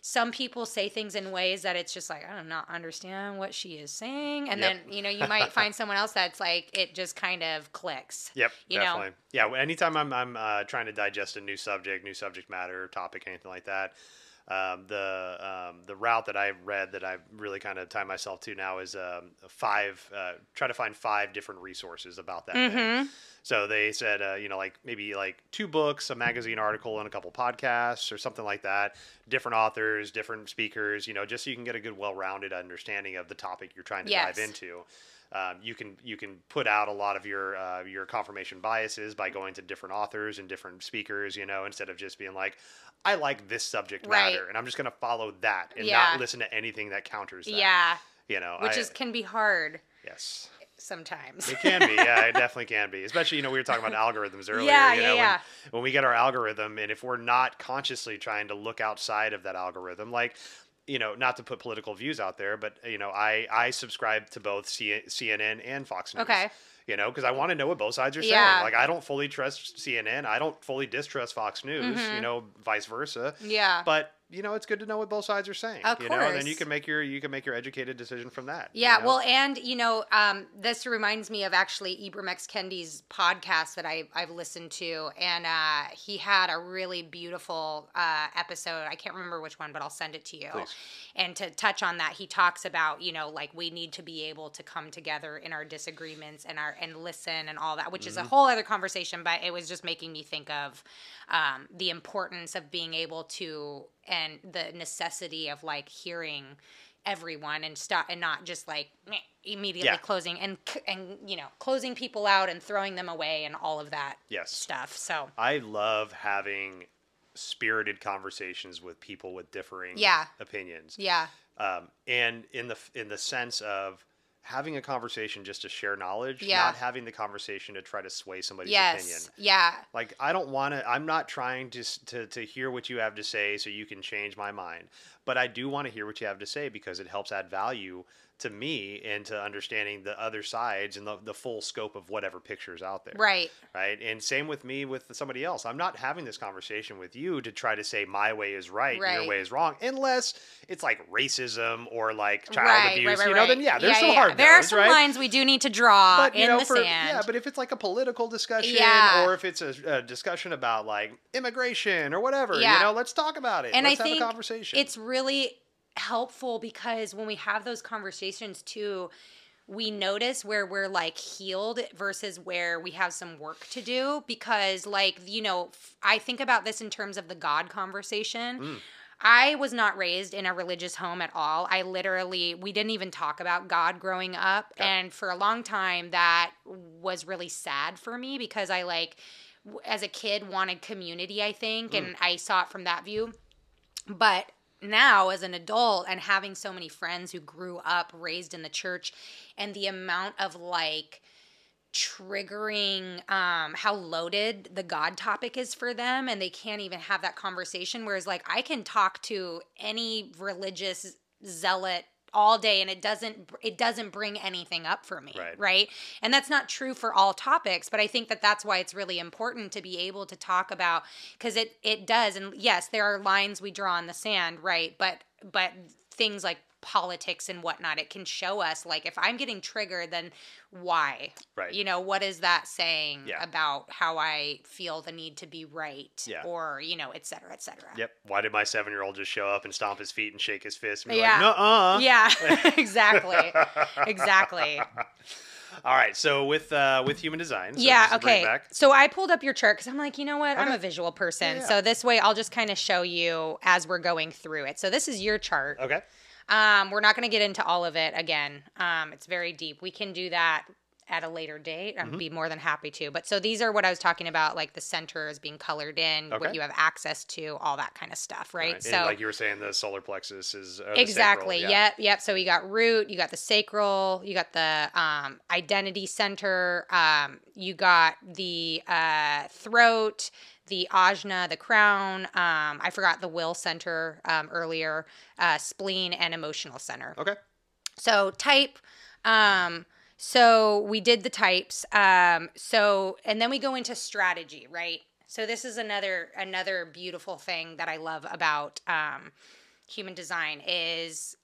some people say things in ways that it's just like, I do not understand what she is saying. And then, you might find someone else that's like, it just kind of clicks. Yep, definitely. Yeah, anytime I'm trying to digest a new subject matter, topic, anything like that, the route that I've read that I've really kind of tied myself to now is try to find 5 different resources about that thing. So they said, like maybe like 2 books, a magazine article, and a couple podcasts or something like that. Different authors, different speakers, just so you can get a good, well-rounded understanding of the topic you're trying to dive into. You can put out a lot of your confirmation biases by going to different authors and different speakers, instead of just being like, I like this subject matter and I'm just going to follow that and not listen to anything that counters that. Yeah. Which can be hard. Yes. Sometimes. It can be. Yeah, it definitely can be. Especially, we were talking about algorithms earlier. When we get our algorithm, and if we're not consciously trying to look outside of that algorithm, like, not to put political views out there, but, I subscribe to both CNN and Fox News. Okay. Because I want to know what both sides are saying. Like, I don't fully trust CNN. I don't fully distrust Fox News, vice versa. Yeah. But, it's good to know what both sides are saying. Of course. And then you can make your educated decision from that. Yeah. Well, and, this reminds me of actually Ibram X. Kendi's podcast that I've listened to. And he had a really beautiful episode. I can't remember which one, but I'll send it to you. Please. And to touch on that, he talks about, like, we need to be able to come together in our disagreements and listen and all that, which is a whole other conversation. But it was just making me think of the importance of being able to, and the necessity of like hearing everyone and not just like immediately closing and closing people out and throwing them away and all of that stuff. So I love having spirited conversations with people with differing opinions. Yeah. And in the sense of having a conversation just to share knowledge, not having the conversation to try to sway somebody's opinion. Yeah. Like, I'm not trying to hear what you have to say so you can change my mind, but I do want to hear what you have to say because it helps add value to me into understanding the other sides and the full scope of whatever picture's out there. Right. Right. And same with me with somebody else. I'm not having this conversation with you to try to say my way is right and your way is wrong, unless it's like racism or like child abuse, then there's some hard There are some lines we do need to draw in the sand. Yeah, but if it's like a political discussion or if it's a discussion about like immigration or whatever, let's talk about it. And let's have a conversation. It's really helpful because when we have those conversations too, we notice where we're like healed versus where we have some work to do. Because like, I think about this in terms of the God conversation. I was not raised in a religious home at all. We didn't even talk about God growing up. Okay. And for a long time that was really sad for me because I as a kid wanted community, I think, and I saw it from that view. But now as an adult and having so many friends who grew up raised in the church and the amount of like triggering how loaded the God topic is for them, and they can't even have that conversation. Whereas like I can talk to any religious zealot all day and it doesn't bring anything up for me, right? And that's not true for all topics, but I think that that's why it's really important to be able to talk about, because it does. And yes, there are lines we draw in the sand, right? But things like politics and whatnot, it can show us like if I'm getting triggered, then why? Right. You know, what is that saying Yeah. about how I feel the need to be right? Yeah. Or, you know, et cetera, et cetera. Yep. Why did my 7-year-old just show up and stomp his feet and shake his fist and be Yeah. like, nuh-uh? Yeah, exactly. Exactly. All right. So with human design. So Yeah, just to bring it okay. back. So I pulled up your chart because I'm like, you know what? I'm Okay. a visual person. Yeah. So this way I'll just kind of show you as we're going through it. So this is your chart. Okay. We're not going to get into all of it again. It's very deep. We can do that at a later date. I'd be more than happy to. But so these are what I was talking about, like the center is being colored in, what you have access to, all that kind of stuff, right? So and like you were saying, the solar plexus is exactly. The sacral, Yep. So you got root, you got the sacral, you got the identity center, you got the throat, the ajna, the crown. I forgot the will center earlier, spleen, and emotional center. Okay. So type. So we did the types. So and then we go into strategy, right? So this is another beautiful thing that I love about human design is,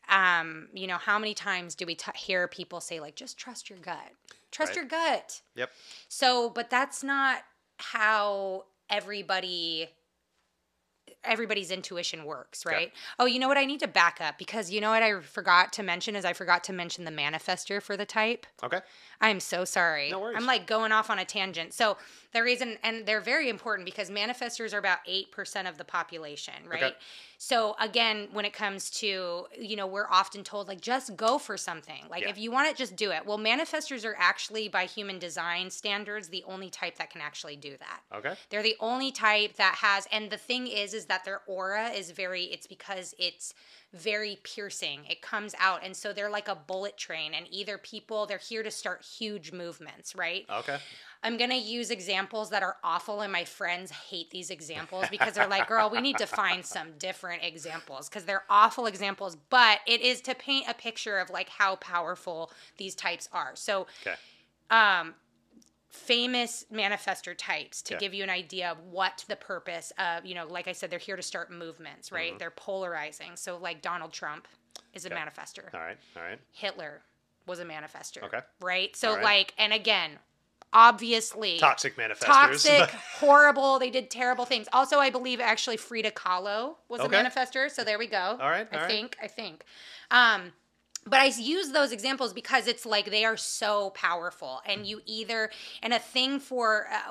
you know, how many times do we hear people say like, just trust your gut, trust your gut. Yep. So, but that's not how everybody's intuition works, right? Okay. Oh, you know what? I need to back up because you know what I forgot to mention is I forgot to mention the manifestor for the type. Okay. I'm so sorry. No worries. I'm like going off on a tangent. So the reason, and they're very important because manifestors are about 8% of the population, right? Okay. So again, when it comes to, you know, we're often told like, just go for something. Like if you want it, just do it. Well, manifestors are actually by human design standards, the only type that can actually do that. Okay. They're the only type that has, and the thing is that their aura is it's because it's very piercing. It comes out. And so they're like a bullet train and they're here to start huge movements, right? Okay. I'm going to use examples that are awful, and my friends hate these examples because they're like, girl, we need to find some different examples because they're awful examples, but it is to paint a picture of like how powerful these types are. So, famous manifestor types to give you an idea of what the purpose of, you know, like I said, they're here to start movements, right? They're polarizing. So like Donald Trump is a manifestor. All right. Hitler was a manifestor. Okay. Right? So right. like, and again, obviously toxic manifestors. Toxic, horrible. They did terrible things. Also, I believe actually Frida Kahlo was a manifestor. So there we go. All right. I think. But I use those examples because it's like they are so powerful, and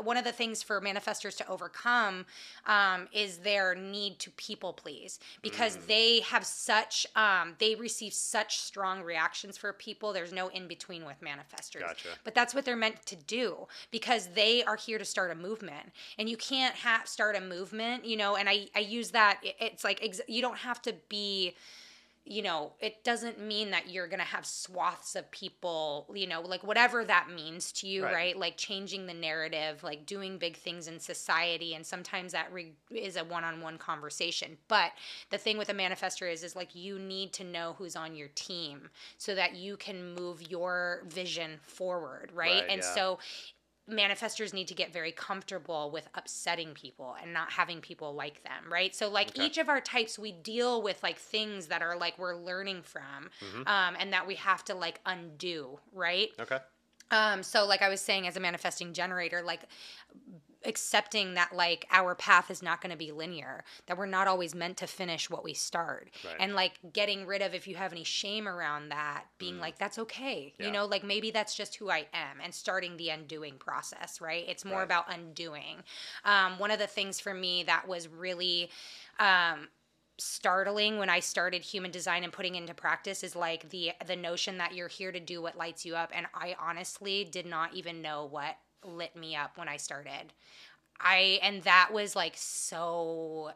one of the things for manifestors to overcome is their need to people please, because they have they receive such strong reactions for people. There's no in between with manifestors. Gotcha. But that's what they're meant to do because they are here to start a movement, and you can't start a movement, you know. And I use that. It's like you don't have to be. You know, it doesn't mean that you're going to have swaths of people, you know, like whatever that means to you, right? Like changing the narrative, like doing big things in society. And sometimes that is a one-on-one conversation. But the thing with a manifestor is like you need to know who's on your team so that you can move your vision forward, right? And so manifestors need to get very comfortable with upsetting people and not having people like them, right? So like each of our types, we deal with like things that are like we're learning from and that we have to like undo, right? Okay. So like I was saying, as a manifesting generator, like accepting that like our path is not going to be linear, that we're not always meant to finish what we start, and like getting rid of, if you have any shame around that, being like, that's okay, you know, like maybe that's just who I am, and starting the undoing process, right? It's more about undoing. One of the things for me that was really startling when I started human design and putting into practice is like the notion that you're here to do what lights you up. And I honestly did not even know what lit me up when I started. And that was like so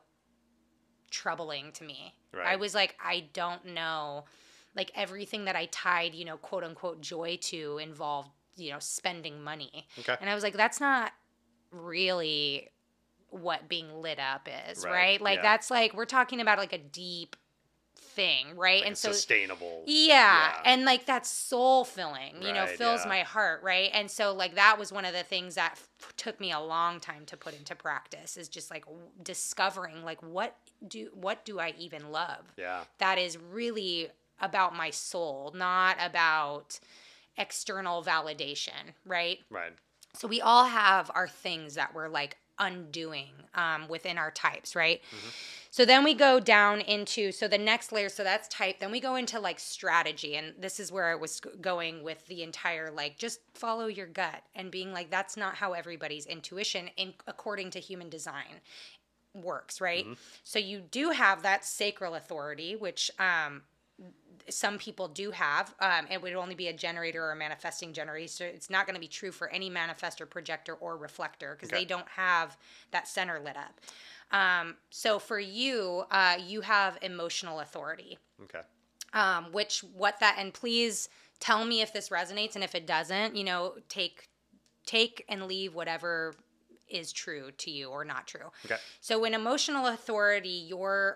troubling to me. Right. I was like, I don't know, like everything that I tied, you know, quote unquote joy to involved spending money. Okay. And I was like, that's not really what being lit up is, right? Like, that's like, we're talking about like a deep thing, right? Like and so sustainable. yeah, and like that's soul filling, fills yeah. my heart, right? And so like that was one of the things that took me a long time to put into practice, is just like discovering like what do I even love? Yeah. That is really about my soul, not about external validation, right? Right. So we all have our things that we're like undoing within our types, right? Mm-hmm. So then we go down into, so the next layer, so that's type. Then we go into like strategy. And this is where I was going with the entire, like, just follow your gut and being like, that's not how everybody's intuition, according to human design, works, right? Mm-hmm. So you do have that sacral authority, which some people do have. It would only be a generator or a manifesting generator. So it's not going to be true for any manifestor, projector, or reflector, because they don't have that center lit up. So for you, you have emotional authority. Okay. And please tell me if this resonates, and if it doesn't, take and leave whatever is true to you or not true. Okay. So in emotional authority, your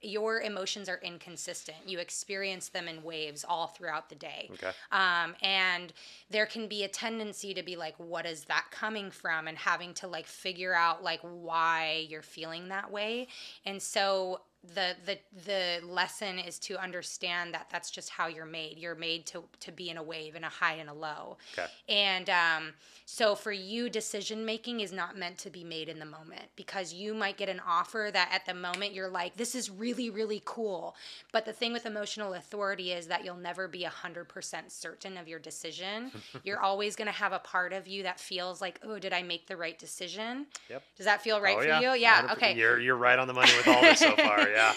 your emotions are inconsistent. You experience them in waves all throughout the day. Okay. And there can be a tendency to be like, what is that coming from? And having to like figure out like why you're feeling that way. And so the lesson is to understand that that's just how you're made. You're made to be in a wave, in a high and a low. Okay. And so for you, decision making is not meant to be made in the moment, because you might get an offer that at the moment you're like, this is really, really cool. But the thing with emotional authority is that you'll never be 100% certain of your decision. You're always going to have a part of you that feels like, oh, did I make the right decision? Yep. Does that feel right for yeah. you? Yeah. 100%. Okay. You're right on the money with all this so far. Yeah.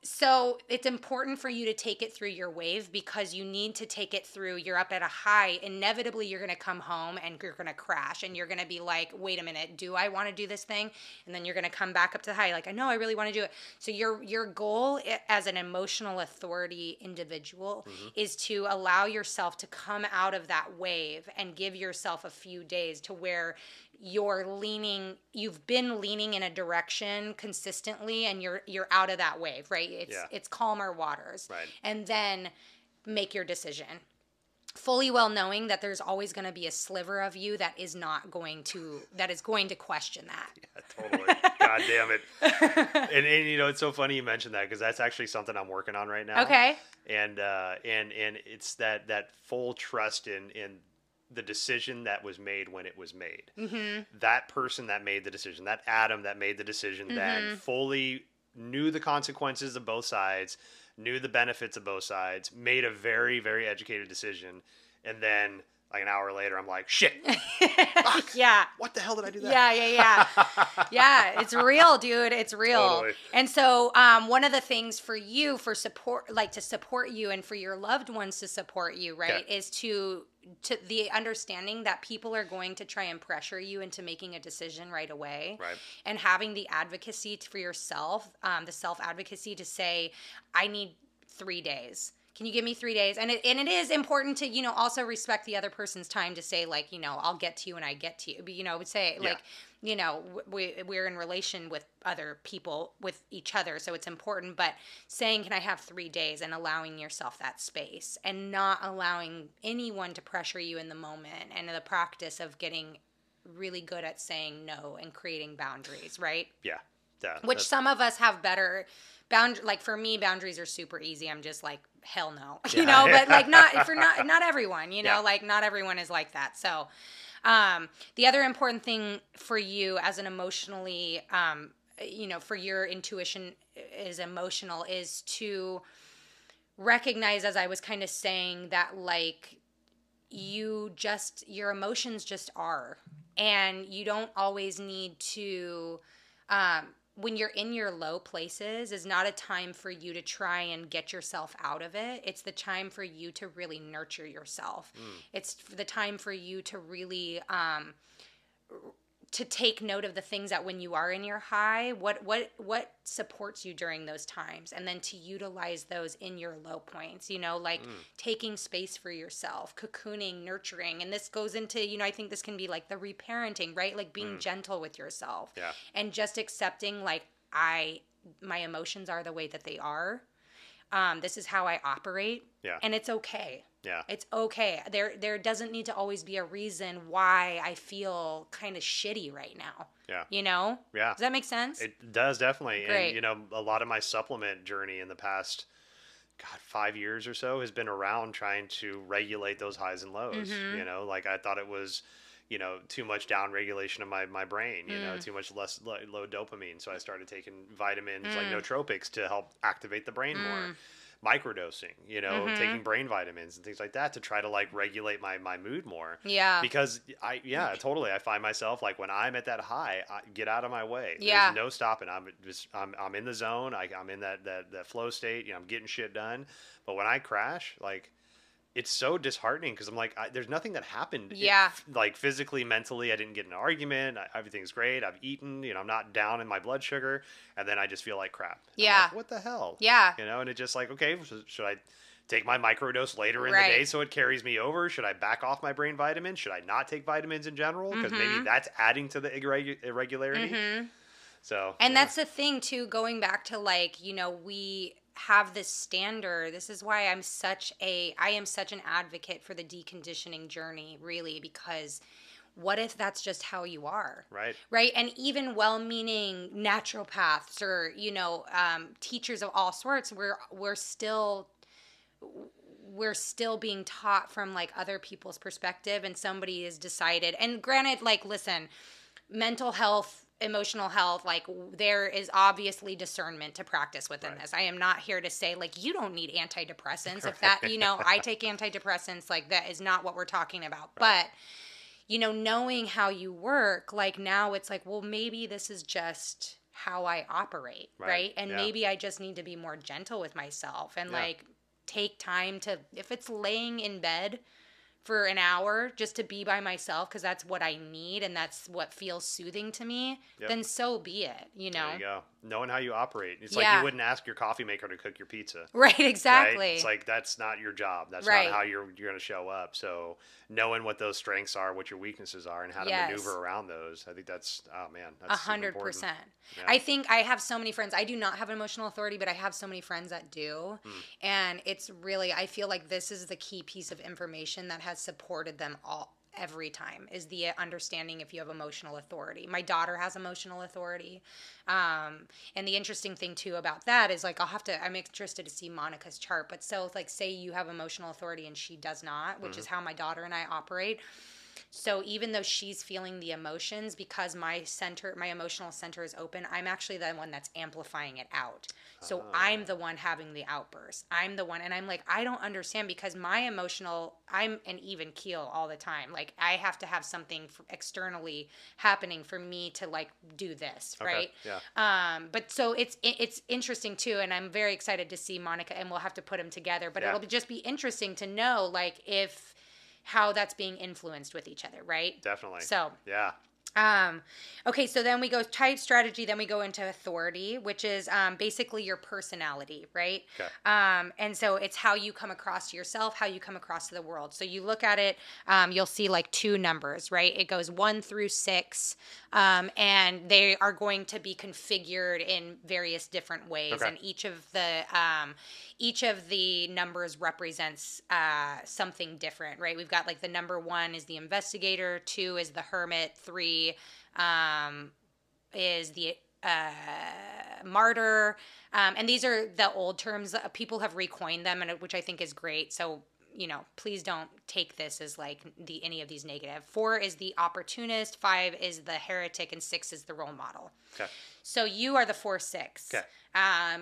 So it's important for you to take it through your wave, because you need to take it through. You're up at a high. Inevitably, you're going to come home and you're going to crash, and you're going to be like, wait a minute, do I want to do this thing? And then you're going to come back up to the high. Like, I know I really want to do it. So your goal as an emotional authority individual is to allow yourself to come out of that wave and give yourself a few days to where you've been leaning in a direction consistently, and you're out of that wave, right? It's calmer waters. Right. And then make your decision, fully well knowing that there's always going to be a sliver of you that is going to question that. Yeah, totally. God damn it. And it's so funny you mentioned that, because that's actually something I'm working on right now. Okay. And it's that full trust in the decision that was made when it was made. Mm-hmm. That person that made the decision, that Adam that made the decision, then fully knew the consequences of both sides, knew the benefits of both sides, made a very, very educated decision. And then like an hour later, I'm like, shit. Fuck, yeah. What the hell did I do that? Yeah. Yeah, it's real, dude. It's real. Totally. And so one of the things for you, for support, like to support you and for your loved ones to support you, right, is to the understanding that people are going to try and pressure you into making a decision right away. Right. And having the advocacy for yourself, the self-advocacy to say, I need 3 days. Can you give me 3 days? And it is important to, also respect the other person's time to say, like, I'll get to you when I get to you. But, I would say, like, we're in relation with other people, with each other. So it's important. But saying, can I have 3 days, and allowing yourself that space, and not allowing anyone to pressure you in the moment, and the practice of getting really good at saying no and creating boundaries, right? Yeah. Which some of us have better like for me, boundaries are super easy. I'm just like, hell no, but like not everyone, like not everyone is like that. So, the other important thing for you as an emotionally, for your intuition is emotional, is to recognize, as I was kind of saying, that like your emotions just are, and you don't always need to, when you're in your low places, is not a time for you to try and get yourself out of it. It's the time for you to really nurture yourself. It's the time for you to really to take note of the things that when you are in your high, what supports you during those times, and then to utilize those in your low points, like taking space for yourself, cocooning, nurturing. And this goes into, I think this can be like the reparenting, right? Like being gentle with yourself, and just accepting like my emotions are the way that they are. This is how I operate. Yeah. And it's okay. Yeah. It's okay. There doesn't need to always be a reason why I feel kind of shitty right now. Yeah. Yeah. Does that make sense? It does, definitely. Great. And, a lot of my supplement journey in the past, 5 years or so has been around trying to regulate those highs and lows. Like I thought it was, too much down regulation of my brain, too much low dopamine. So I started taking vitamins like nootropics to help activate the brain more. Microdosing, taking brain vitamins and things like that to try to like regulate my mood more. Yeah. Because totally. I find myself like when I'm at that high, I get out of my way. Yeah. There's no stopping. I'm in the zone. I'm in that flow state. I'm getting shit done. But when I crash, like, it's so disheartening because I'm like, there's nothing that happened. Yeah. Like physically, mentally, I didn't get in an argument. Everything's great. I've eaten. I'm not down in my blood sugar, and then I just feel like crap. Yeah. Like, what the hell? Yeah. And it's just like, okay, should I take my microdose later in the day so it carries me over? Should I back off my brain vitamins? Should I not take vitamins in general? Because maybe that's adding to the irregularity. So. And that's the thing too. Going back to like, we have this standard. This is why I am such an advocate for the deconditioning journey, really, because what if that's just how you are? Right. And even well-meaning naturopaths or, teachers of all sorts, we're still being taught from like other people's perspective, and somebody has decided, and granted, like, listen, mental health, emotional health, like there is obviously discernment to practice within this. I am not here to say like you don't need antidepressants. If that, I take antidepressants, like that is not what we're talking about. But knowing how you work, like now it's like, well, maybe this is just how I operate, right? And maybe I just need to be more gentle with myself and like take time to, if it's laying in bed for an hour just to be by myself because that's what I need and that's what feels soothing to me, then so be it, There you go. Knowing how you operate. It's like you wouldn't ask your coffee maker to cook your pizza. Right, exactly. Right? It's like that's not your job. That's not how you're going to show up. So knowing what those strengths are, what your weaknesses are, and how to maneuver around those, I think that's, that's 100%. I think I have so many friends. I do not have emotional authority, but I have so many friends that do. And it's really, I feel like this is the key piece of information that has supported them all every time, is the understanding if you have emotional authority. My daughter has emotional authority. And the interesting thing too about that is like, I'm interested to see Monica's chart, but so like say you have emotional authority and she does not, which is how my daughter and I operate. So even though she's feeling the emotions, because my emotional center is open, I'm actually the one that's amplifying it out. So I'm the one having the outburst. I'm the one, and I'm like, I don't understand, because I'm an even keel all the time. Like I have to have something externally happening for me to like do this, right? Yeah. But so it's interesting too, and I'm very excited to see Monica, and we'll have to put them together. But it'll just be interesting to know like how that's being influenced with each other, right? Definitely. So, yeah. Okay, so then we go type strategy, then we go into authority, which is basically your personality, right? Okay. And so it's how you come across to yourself, how you come across to the world. So you look at it, you'll see like two numbers, right? It goes 1 through 6, and they are going to be configured in various different ways. Okay. And each of the numbers represents something different, right? We've got like the number 1 is the investigator, 2 is the hermit, 3 is the martyr, and these are the old terms. People have recoined them, and which I think is great. So please don't take this as like any of these negative. 4 is the opportunist, 5 is the heretic, and 6 is the role model. Okay. So you are the 4-6. Okay.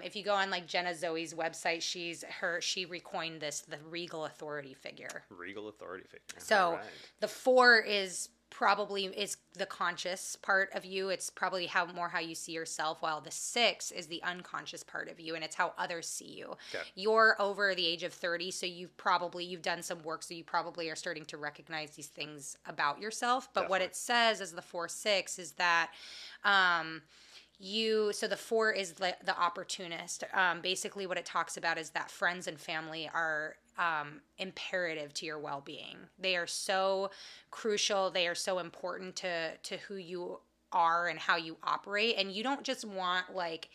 If you go on like Jenna Zoe's website, she recoined this, the regal authority figure. Regal authority figure. So the 4 is probably is the conscious part of you. It's probably how you see yourself, while the 6 is the unconscious part of you, and it's how others see you. Okay. You're over the age of 30, so you've done some work, so you probably are starting to recognize these things about yourself. But what it says as the 4-6 is that so the 4 is the opportunist. Basically what it talks about is that friends and family are imperative to your well-being. They are so crucial. They are so important to who you are and how you operate. And you don't just want like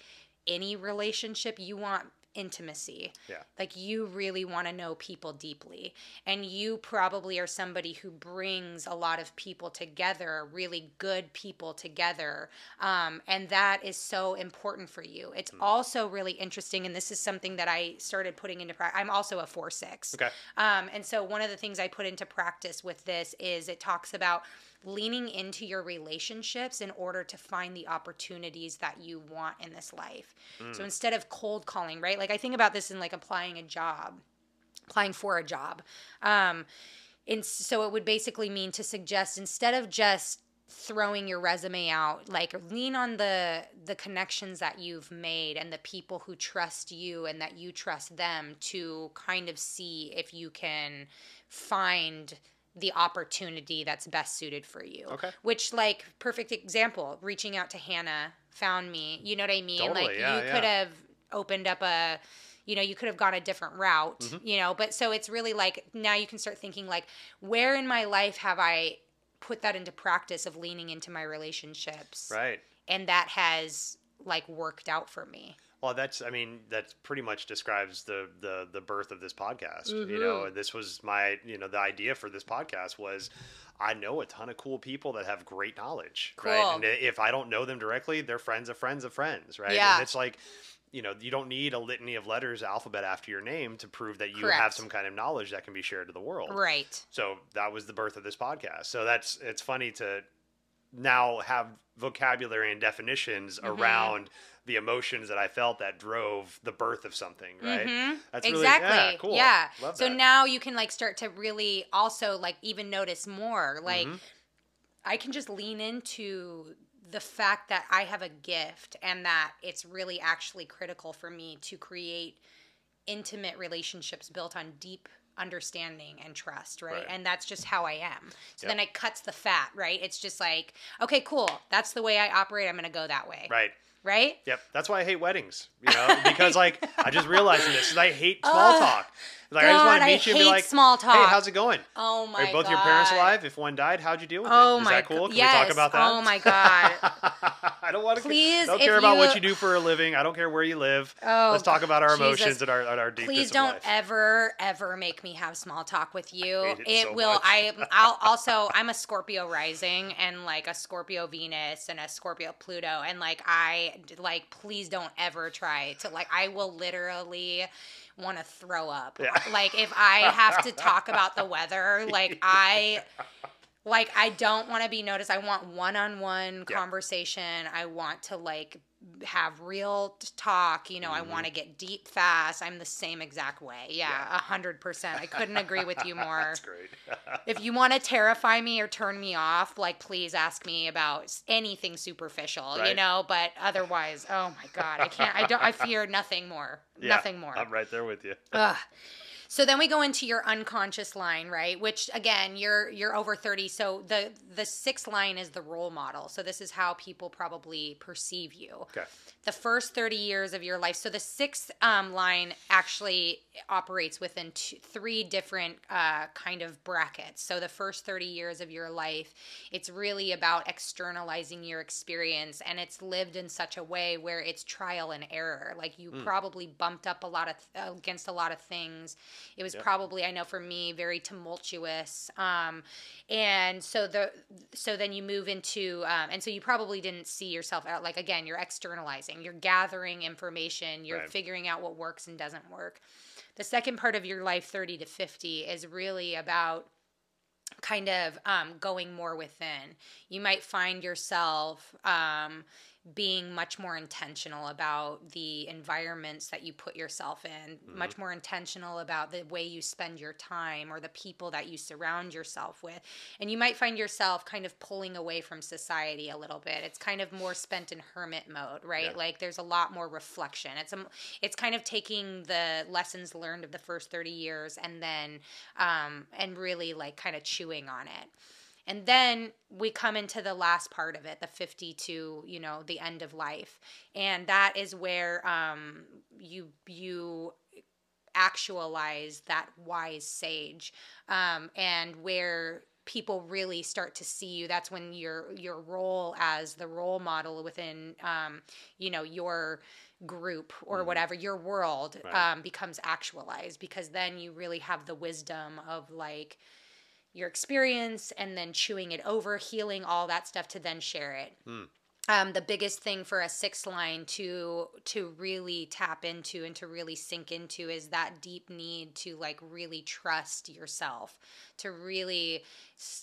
any relationship. You want intimacy. Yeah. Like you really want to know people deeply. And you probably are somebody who brings a lot of people together, really good people together. And that is so important for you. It's also really interesting. And this is something that I started putting into practice. I'm also a 4-6. Okay. And so one of the things I put into practice with this is it talks about leaning into your relationships in order to find the opportunities that you want in this life. So instead of cold calling, right? Like I think about this in like applying for a job. And so it would basically mean to suggest, instead of just throwing your resume out, like lean on the connections that you've made and the people who trust you and that you trust them to kind of see if you can find the opportunity that's best suited for you. Okay. Which, like, perfect example, reaching out to Hannah found me. You know what I mean? Totally, like yeah, you could have opened up you could have gone a different route, but so it's really like now you can start thinking like, where in my life have I put that into practice of leaning into my relationships? Right. And that has like worked out for me. Well, that pretty much describes the birth of this podcast. You know, this was my, the idea for this podcast was I know a ton of cool people that have great knowledge, right? And if I don't know them directly, they're friends of friends of friends, right? Yeah. And it's like, you don't need a litany of letters, alphabet after your name to prove that you Correct. have some kind of knowledge that can be shared to the world. Right. So that was the birth of this podcast. So it's funny to now have vocabulary and definitions around the emotions that I felt that drove the birth of something, right? That's exactly. Really, yeah, cool. Yeah. Love so that. now you can like start to really also like even notice more. Like I can just lean into the fact that I have a gift and that it's really actually critical for me to create intimate relationships built on deep understanding and trust, right? And that's just how I am. So then it cuts the fat, right? It's just like, okay, cool. That's the way I operate. I'm going to go that way. Right. Right? Yep. That's why I hate weddings, because like I just realized this. I hate small talk. Like I just want to meet you and be like, small talk. Hey, how's it going? Oh my god. Are both your parents alive? If one died, how'd you deal with it? Oh Is my that cool? Can yes. we talk about that? Oh my god. I don't want to. Please, don't care about what you do for a living. I don't care where you live. Oh, let's talk about our Jesus. emotions and our deepness. Please don't ever make me have small talk with you. I hate it so will. much. I'll also. I'm a Scorpio rising and like a Scorpio Venus and a Scorpio Pluto, and like please don't ever try to like. I will literally want to throw up. Yeah. Like if I have to talk about the weather, I don't want to be noticed. I want one-on-one conversation. I want to like have real talk. I want to get deep fast. I'm the same exact way. Yeah. 100%. I couldn't agree with you more. That's great. If you want to terrify me or turn me off, like please ask me about anything superficial, but otherwise, oh my God, I can't, I fear nothing more. Nothing more. I'm right there with you. So then we go into your unconscious line, right? Which again, you're over 30. So the 6th line is the role model. So this is how people probably perceive you. Okay. The first 30 years of your life. So the 6th line actually operates within 3 different kind of brackets. So the first 30 years of your life, it's really about externalizing your experience, and it's lived in such a way where it's trial and error. Like you probably bumped up a lot of against a lot of things. It was probably, I know for me, very tumultuous. And so then you move into, and so you probably didn't see yourself out. Like, again, you're externalizing, you're gathering information, you're figuring out what works and doesn't work. The second part of your life, 30 to 50, is really about kind of going more within. You might find yourself being much more intentional about the environments that you put yourself in, much more intentional about the way you spend your time or the people that you surround yourself with. And you might find yourself kind of pulling away from society a little bit. It's kind of more spent in hermit mode, right? Yeah. Like there's a lot more reflection. It's kind of taking the lessons learned of the first 30 years and then and really like kind of chewing on it. And then we come into the last part of it, the 50 to, the end of life. And that is where you actualize that wise sage, and where people really start to see you. That's when your role as the role model within, your group or whatever, your world, Right. becomes actualized, because then you really have the wisdom of like, your experience and then chewing it over, healing all that stuff to then share it. The biggest thing for a sixth line to really tap into and to really sink into is that deep need to like really trust yourself, to really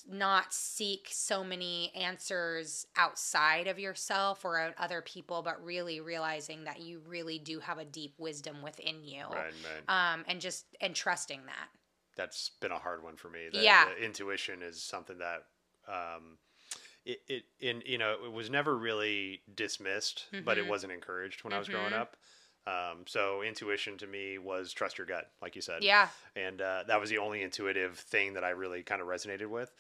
not seek so many answers outside of yourself or other people, but really realizing that you really do have a deep wisdom within you. Right. And trusting that. That's been a hard one for me. Yeah. The intuition is something that it was never really dismissed, but it wasn't encouraged when I was growing up. So intuition to me was trust your gut, like you said. Yeah. And that was the only intuitive thing that I really kind of resonated with.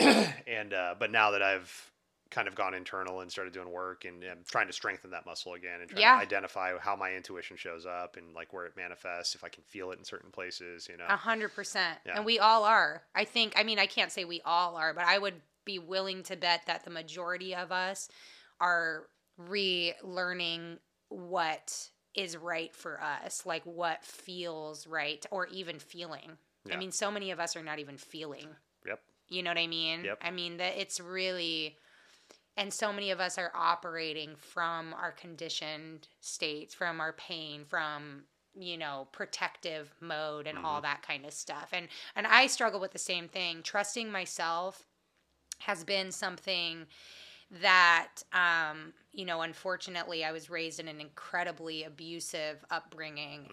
And but now that I've kind of gone internal and started doing work and trying to strengthen that muscle again and trying to identify how my intuition shows up and like where it manifests, if I can feel it in certain places, 100%. Yeah. And we all are. I can't say we all are, but I would be willing to bet that the majority of us are relearning what is right for us, like what feels right, or even feeling. Yeah. I mean, so many of us are not even feeling. Yep. You know what I mean? Yep. I mean, that it's really... And so many of us are operating from our conditioned states, from our pain, from, protective mode and all that kind of stuff. And I struggle with the same thing. Trusting myself has been something that, unfortunately I was raised in an incredibly abusive upbringing.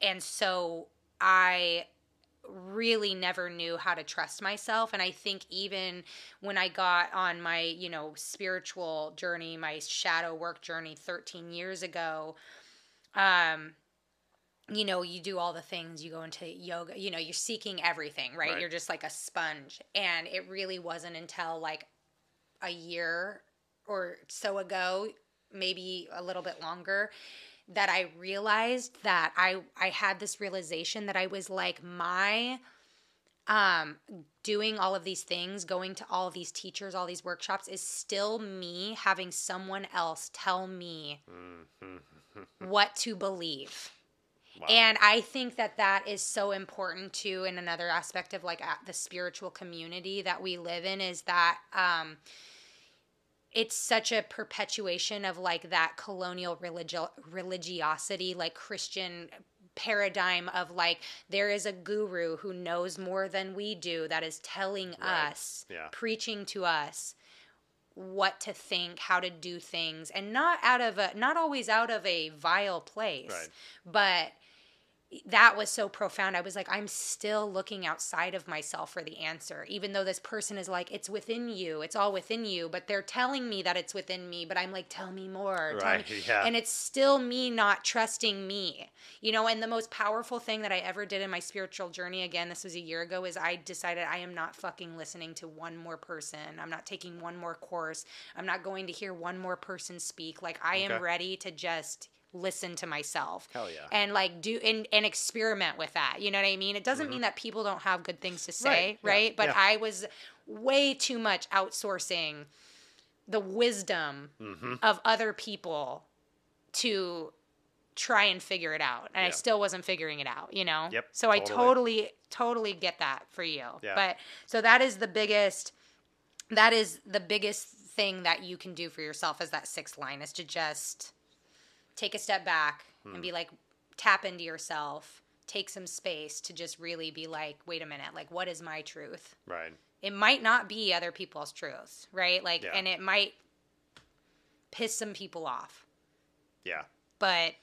And so I really never knew how to trust myself. And I think even when I got on my, spiritual journey, my shadow work journey 13 years ago, you do all the things, you go into yoga, you're seeking everything, right? You're just like a sponge. And it really wasn't until like a year or so ago, maybe a little bit longer, that I realized that I had this realization that I was like, my doing all of these things, going to all of these teachers, all these workshops, is still me having someone else tell me what to believe. Wow. And I think that is so important too. In another aspect of like the spiritual community that we live in, is that it's such a perpetuation of like that colonial religiosity, like Christian paradigm of like, there is a guru who knows more than we do, that is telling us, preaching to us what to think, how to do things, and not always out of a vile place, but that was so profound. I was like, I'm still looking outside of myself for the answer, even though this person is like, it's within you, it's all within you, but they're telling me that it's within me, but I'm like, tell me more. Right. Yeah. And it's still me not trusting me, and the most powerful thing that I ever did in my spiritual journey, again, this was a year ago, is I decided I am not fucking listening to one more person. I'm not taking one more course. I'm not going to hear one more person speak. Like, I am ready to just listen to myself. Hell yeah. And like do and experiment with that. You know what I mean? It doesn't mean that people don't have good things to say, right? But I was way too much outsourcing the wisdom of other people to try and figure it out. And I still wasn't figuring it out, Yep. So I totally get that for you. Yeah. But so that is the biggest thing that you can do for yourself, is that sixth line, is to just take a step back and be like, tap into yourself, take some space to just really be like, wait a minute, like, what is my truth? Right. It might not be other people's truths, right? Like, Yeah. and it might piss some people off. Yeah. But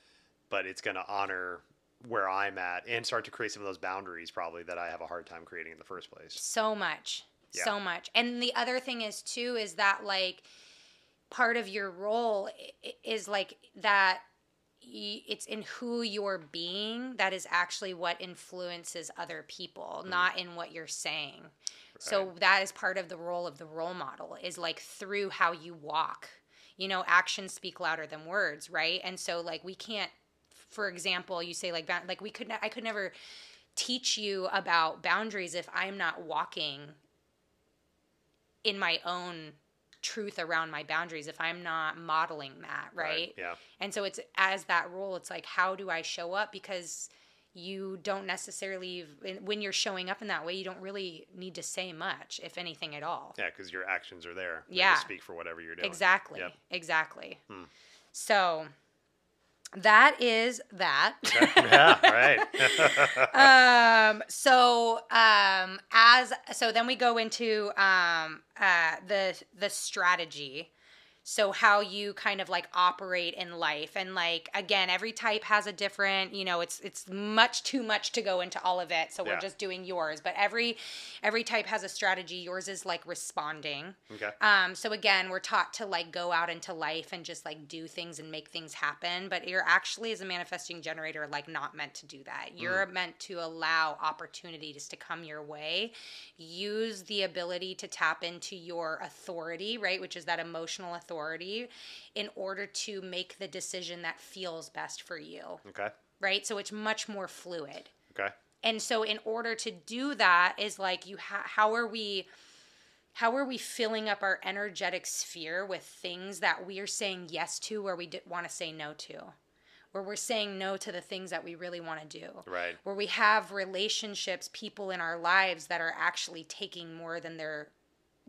it's going to honor where I'm at and start to create some of those boundaries probably that I have a hard time creating in the first place. so much. Yeah. So much. And the other thing is too is that like part of your role is like that it's in who you're being that is actually what influences other people, not in what you're saying. Right. So that is part of the role of the role model, is like through how you walk. You know, actions speak louder than words, right? And so like we can't, for example, you say like I could never teach you about boundaries if I'm not walking in my own truth around my boundaries, if I'm not modeling that, right? Yeah. And so it's as that role, it's like, how do I show up? Because you don't necessarily, when you're showing up in that way, you don't really need to say much, if anything at all. Yeah, because your actions are there. Yeah. They speak for whatever you're doing. Exactly. Yep. Exactly. So that is that. Okay. Yeah, right. So then we go into the strategy. So how you kind of like operate in life, and like again, every type has a different, you know, it's much too much to go into all of it. So we're just doing yours, but every type has a strategy. Yours is like responding. Okay. So again, we're taught to like go out into life and just like do things and make things happen, but you're actually, as a manifesting generator, like not meant to do that. You're meant to allow opportunities to come your way. Use the ability to tap into your authority, right? Which is that emotional authority, in order to make the decision that feels best for you. Okay. Right? So it's much more fluid. Okay. And so in order to do that is like how are we filling up our energetic sphere with things that we are saying yes to where we want to say no to? Where we're saying no to the things that we really want to do. Right. Where we have relationships, people in our lives that are actually taking more than they're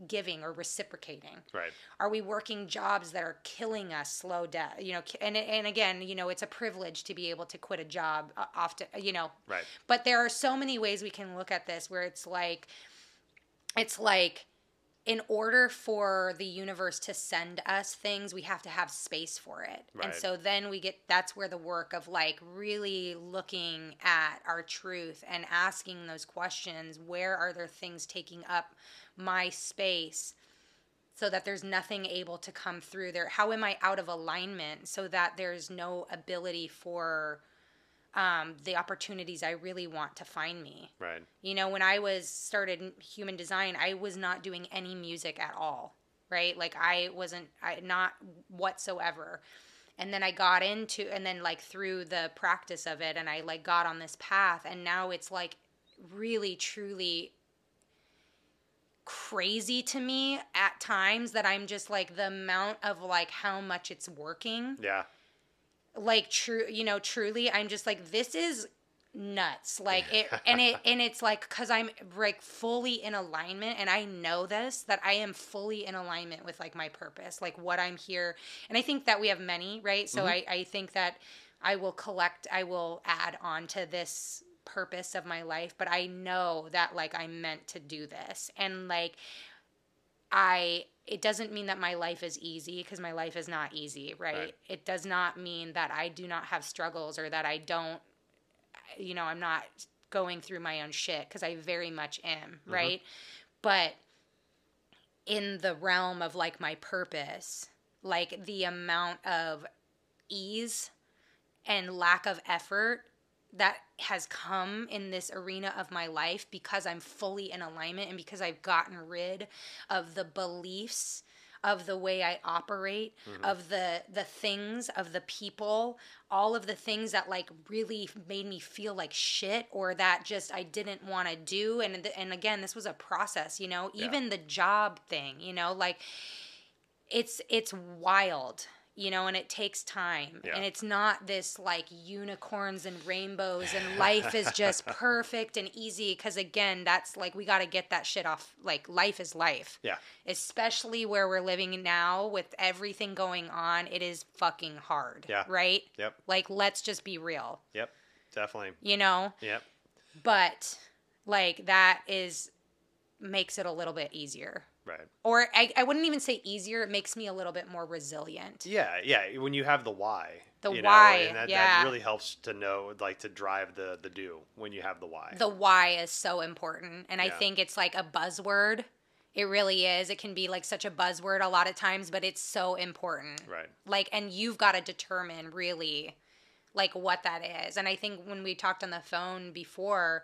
giving or reciprocating. Right. Are we working jobs that are killing us slow death? You know, and again, you know, it's a privilege to be able to quit a job often, you know. Right. But there are so many ways we can look at this where it's like in order for the universe to send us things, we have to have space for it. Right. And so then that's where the work of like really looking at our truth and asking those questions, where are there things taking up my space so that there's nothing able to come through there? How am I out of alignment so that there's no ability for the opportunities I really want to find me? Right. You know, when I started human design, I was not doing any music at all, right? Like not whatsoever. And then I got into, and then like through the practice of it, and I like got on this path, and now it's like really, truly crazy to me at times that I'm just like the amount of like how much it's working. Yeah. Like truly, I'm just like, this is nuts. Like and it's like, cause I'm like fully in alignment, and I know that I am fully in alignment with like my purpose, like what I'm here. And I think that we have many, right? So I think that I will add on to this purpose of my life, but I know that like I'm meant to do this. And like it doesn't mean that my life is easy, because my life is not easy, right? It does not mean that I do not have struggles, or that I don't, you know, I'm not going through my own shit, because I very much am, right? But in the realm of like my purpose, like the amount of ease and lack of effort that has come in this arena of my life, because I'm fully in alignment, and because I've gotten rid of the beliefs of the way I operate, of the things, of the people, all of the things that like really made me feel like shit, or that just I didn't want to do. And again, this was a process, you know, even the job thing, you know, like it's wild. You know, and it takes time, and it's not this like unicorns and rainbows and life is just perfect and easy. Because again, that's like, we got to get that shit off. Like, life is life. Yeah. Especially where we're living now with everything going on. It is fucking hard. Yeah. Right? Yep. Like, let's just be real. Yep. Definitely. You know? Yep. But like, that is makes it a little bit easier. Right. Or I wouldn't even say easier. It makes me a little bit more resilient. Yeah. When you have the why, The you why, know, and that, yeah. that really helps to know, like, to drive the do when you have the why. The why is so important. And I Yeah. think it's like a buzzword. It really is. It can be like such a buzzword a lot of times, but it's so important. Right. Like, and you've got to determine really like what that is. And I think when we talked on the phone before,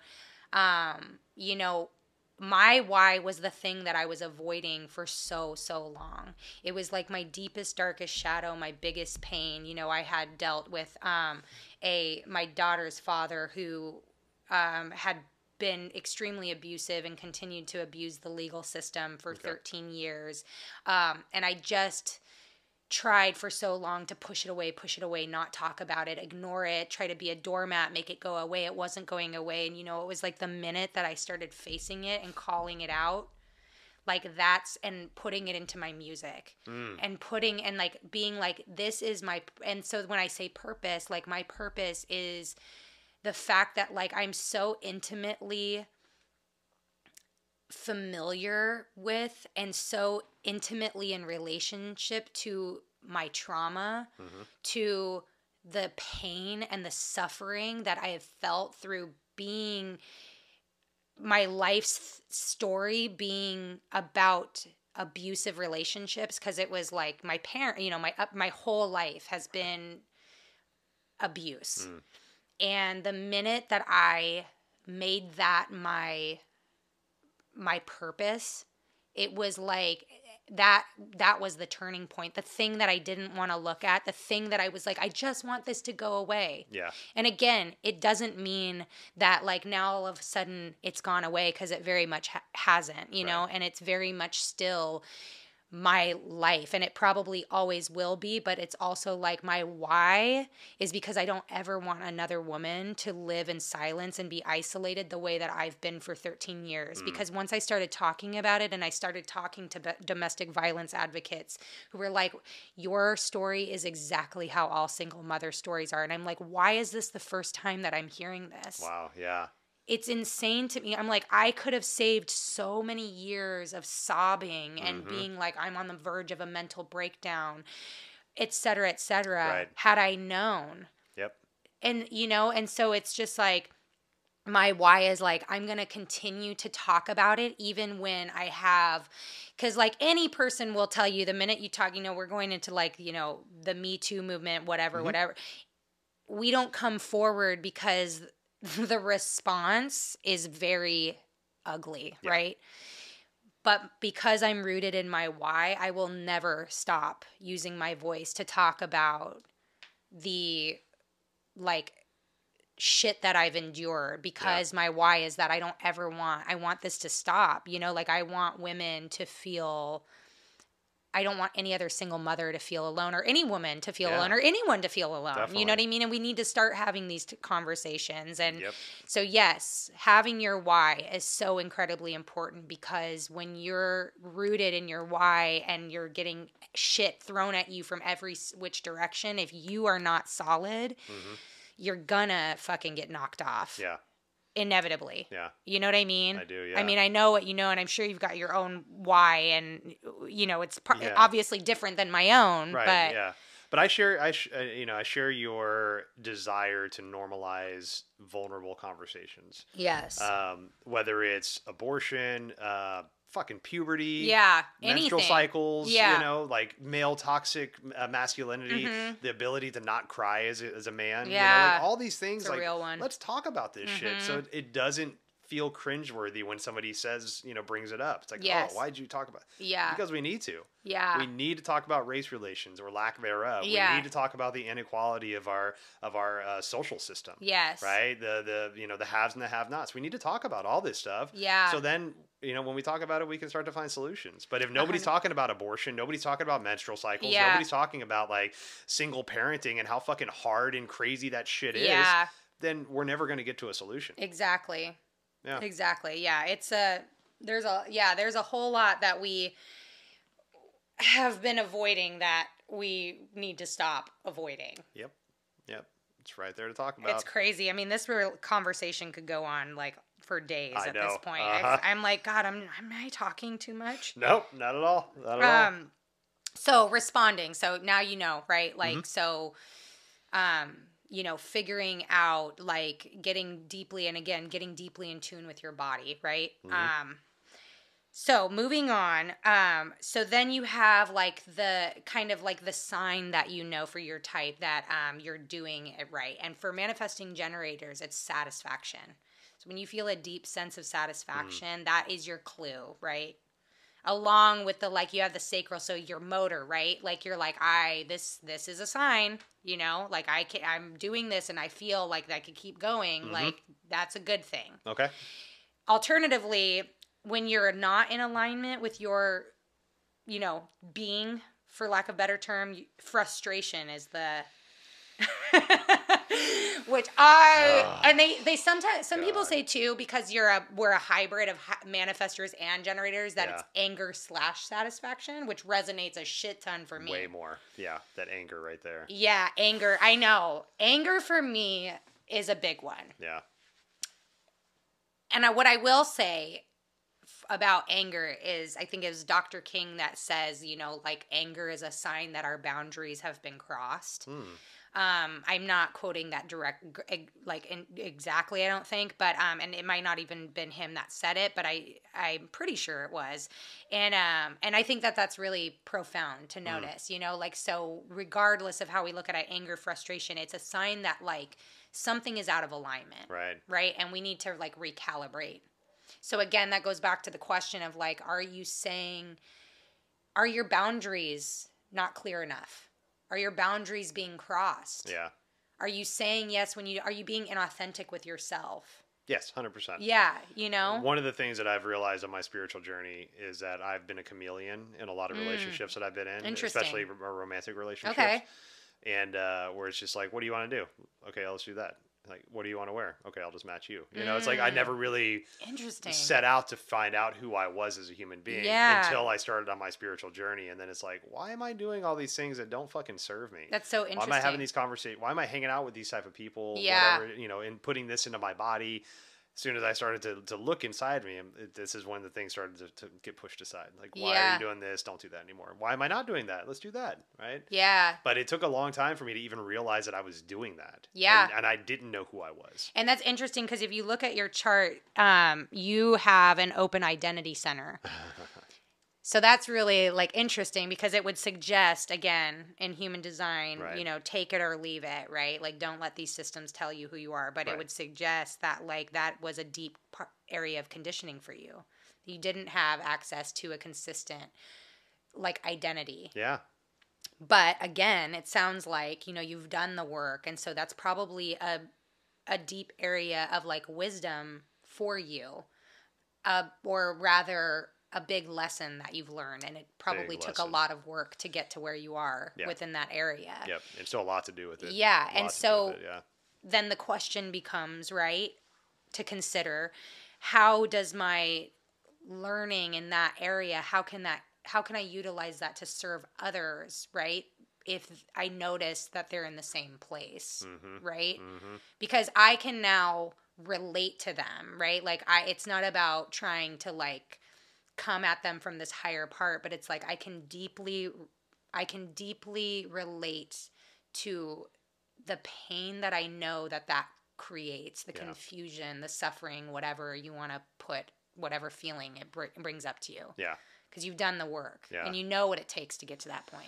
you know, my why was the thing that I was avoiding for so long. It was like my deepest, darkest shadow, my biggest pain. You know, I had dealt with my daughter's father who had been extremely abusive and continued to abuse the legal system for 13 years. And I just tried for so long to push it away, not talk about it, ignore it, try to be a doormat, make it go away. It wasn't going away. And, you know, it was like the minute that I started facing it and calling it out, like that's, and putting it into my music and putting, and like being like, this is my, and so when I say purpose, like my purpose is the fact that like I'm so intimately familiar with and so intimately in relationship to my trauma, to the pain and the suffering that I have felt through being my life's story being about abusive relationships, because it was like my parent, you know, my whole life has been abuse. And the minute that I made that my purpose, it was like that was the turning point, the thing that I didn't want to look at, the thing that I was like, I just want this to go away. Yeah. And again, it doesn't mean that like now all of a sudden it's gone away, because it very much hasn't, you know, and it's very much still my life, and it probably always will be. But it's also like my why is because I don't ever want another woman to live in silence and be isolated the way that I've been for 13 years. Because once I started talking about it, and I started talking to domestic violence advocates who were like, your story is exactly how all single mother stories are. And I'm like, why is this the first time that I'm hearing this? Wow. Yeah. It's insane to me. I'm like, I could have saved so many years of sobbing and being like, I'm on the verge of a mental breakdown, et cetera, Right. had I known. Yep. And, you know, and so it's just like, my why is like, I'm going to continue to talk about it even when I have, because like any person will tell you the minute you talk, you know, we're going into like, you know, the Me Too movement, whatever. We don't come forward because the response is very ugly, right? But because I'm rooted in my why, I will never stop using my voice to talk about the like shit that I've endured, because my why is that I want this to stop, you know, like I want women to feel, I don't want any other single mother to feel alone, or any woman to feel alone, or anyone to feel alone. Definitely. You know what I mean? And we need to start having these conversations. And so, yes, having your why is so incredibly important, because when you're rooted in your why and you're getting shit thrown at you from every which direction, if you are not solid, you're gonna fucking get knocked off. Yeah. Inevitably. Yeah. You know what I mean? I do, yeah. I mean, I know what you know, and I'm sure you've got your own why, and, you know, it's obviously different than my own. Right, but yeah. But I share your desire to normalize vulnerable conversations. Yes. Whether it's abortion, fucking puberty, anything. menstrual cycles, Yeah. you know, like male toxic masculinity, the ability to not cry as a man, you know, like all these things. It's a like, real one. let's talk about this shit, so it doesn't feel cringeworthy when somebody says, you know, brings it up. It's like, oh, why'd you talk about it? Yeah. Because we need to. Yeah. We need to talk about race relations or lack thereof. Yeah. We need to talk about the inequality of our social system. Yes. Right? The you know, the haves and the have-nots. We need to talk about all this stuff. Yeah. So then, you know, when we talk about it, we can start to find solutions. But if nobody's talking about abortion, nobody's talking about menstrual cycles, nobody's talking about like single parenting and how fucking hard and crazy that shit is, then we're never going to get to a solution. Exactly. Yeah. Exactly. Yeah. There's a whole lot that we have been avoiding that we need to stop avoiding. Yep. It's right there to talk about. It's crazy. I mean, this conversation could go on like for days I at know. this point. Uh-huh. I'm like, God, am I talking too much? Nope, not at all. Not at all. So responding. So now you know, right? Like, Mm-hmm. so, figuring out, like, getting deeply in tune with your body, right? Mm-hmm. So moving on, so then you have like the kind of like the sign that you know for your type that you're doing it right. And for manifesting generators, it's satisfaction. So when you feel a deep sense of satisfaction, that is your clue, right? Along with the, like, you have the sacral, so your motor, right? Like you're like, this is a sign, like I'm doing this and I feel like I could keep going. Mm-hmm. Like that's a good thing. Okay. Alternatively, when you're not in alignment with your, being, for lack of a better term, frustration is the, which and they sometimes, some people say too, because we're a hybrid of manifestors and generators, that it's anger / satisfaction, which resonates a shit ton for me. Way more. Yeah. That anger right there. Yeah. Anger. I know. Anger for me is a big one. Yeah. And what I will say about anger is, I think it was Dr. King that says, like, anger is a sign that our boundaries have been crossed. I'm not quoting that exactly, I don't think, but and it might not even been him that said it, but I'm pretty sure it was, and I think that that's really profound to notice. Like, so regardless of how we look at it, anger, frustration, it's a sign that, like, something is out of alignment, right, and we need to, like, recalibrate. So again, that goes back to the question of, like, are your boundaries not clear enough? Are your boundaries being crossed? Yeah. Are you saying yes are you being inauthentic with yourself? Yes, 100%. Yeah, One of the things that I've realized on my spiritual journey is that I've been a chameleon in a lot of relationships that I've been in, especially romantic relationships. Okay. And where it's just like, what do you want to do? Okay, let's do that. Like, what do you want to wear? Okay, I'll just match you. It's like I never really set out to find out who I was as a human being until I started on my spiritual journey. And then it's like, why am I doing all these things that don't fucking serve me? That's so interesting. Why am I having these conversations? Why am I hanging out with these type of people? Yeah. Whatever, and putting this into my body. As soon as I started to look inside me, this is when the things started to get pushed aside. Like, why are you doing this? Don't do that anymore. Why am I not doing that? Let's do that, right? Yeah. But it took a long time for me to even realize that I was doing that. Yeah. And I didn't know who I was. And that's interesting because if you look at your chart, you have an open identity center. So that's really, like, interesting because it would suggest, again, in human design, take it or leave it, right? Like, don't let these systems tell you who you are. But it would suggest that, like, that was a deep area of conditioning for you. You didn't have access to a consistent, like, identity. Yeah. But, again, it sounds like, you've done the work. And so that's probably a deep area of, like, wisdom for you. Or rather, a big lesson that you've learned, and it probably took a lot of work to get to where you are within that area. Yep, and still a lot to do with it. Yeah, and so then the question becomes, right, to consider, how does my learning in that area, how can I utilize that to serve others, right? If I notice that they're in the same place, right? Because I can now relate to them, right? Like, it's not about trying to, like, come at them from this higher part, but it's like I can deeply relate to the pain that I know that creates, the confusion, the suffering, whatever you want to put, whatever feeling it brings up to you. Yeah. Because you've done the work and you know what it takes to get to that point.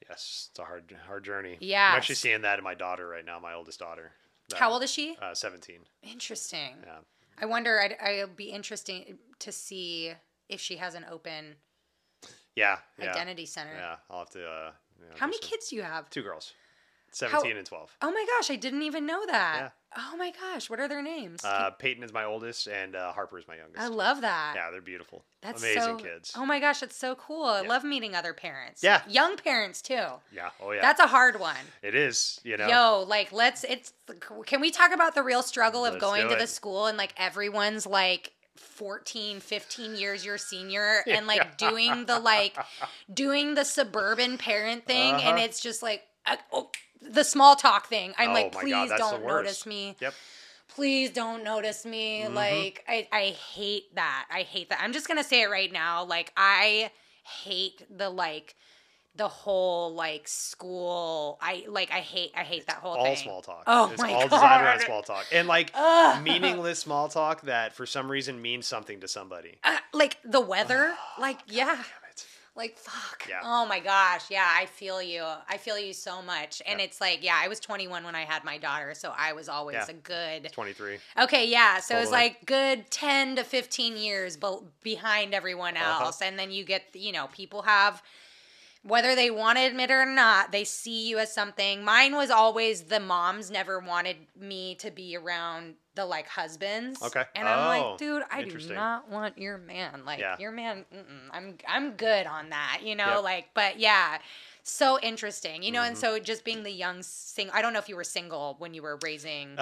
Yes, it's a hard journey. Yeah. I'm actually seeing that in my daughter right now, my oldest daughter. How old is she? 17. Interesting. Yeah. I wonder, it'll be interesting to see if she has an open identity center. Yeah, I'll have to. How many kids do you have? 2 girls, 17 and 12. Oh my gosh, I didn't even know that. Yeah. Oh my gosh, what are their names? Peyton is my oldest, and Harper is my youngest. I love that. Yeah, they're beautiful. That's amazing kids. Oh my gosh, that's so cool. I love meeting other parents. Yeah. Young parents too. Yeah. Oh yeah. That's a hard one. It is. Yo, like, can we talk about the real struggle of going to the school and, like, everyone's, like, 14, 15 years your senior and, like, doing the suburban parent thing, and it's just like the small talk thing. I'm like, please don't notice me. Yep. please don't notice me. Mm-hmm. Like, I hate that. I hate that. I'm just going to say it right now. Like, I hate the whole like school. I hate that whole All thing. small talk. Oh It's my all God. designed around small talk. And like Ugh. meaningless small talk that for some reason means something to somebody. Like the weather. Like, God yeah. damn it. Like, fuck. Yeah. Oh my gosh. Yeah, I feel you. I feel you so much. And Yeah. it's like, yeah, I was 21 when I had my daughter, so I was always Yeah. a good 23. Okay, yeah. So it was Totally. like good 10 to 15 years behind everyone else. And then you get, people have, whether they want to admit it or not, they see you as something. Mine was always the moms never wanted me to be around the like husbands. Okay. And I'm Oh, like, dude, I do interesting. not want your man. Like, Yeah. your man, I'm good on that, Yep. like, but yeah. So interesting, and Mm-hmm. so just being the young single, I don't know if you were single when you were raising.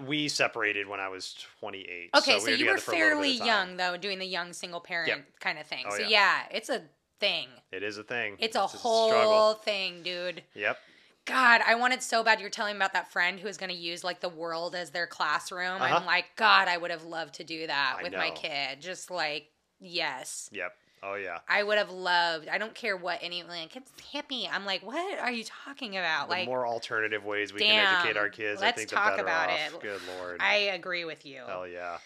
We separated when I was 28. Okay, so so we you were were together for a little bit fairly of time. young though, doing the young single parent Yep. kind of thing. Oh, So yeah. yeah, it's a thing. It is a thing. It's a a whole struggle. thing, dude. Yep. God, I wanted so bad. You're telling me about that friend who was going to use like the world as their classroom. Uh-huh. I'm like, God, I would have loved to do that I with my know. kid. Just like, yes. Yep. Oh, yeah. I would have loved. I don't care what like it's hippie. I'm like, what are you talking about? The like, more alternative ways we can damn, educate our kids, I let's think the talk better about off. it. Good Lord. I agree with you. Hell yeah.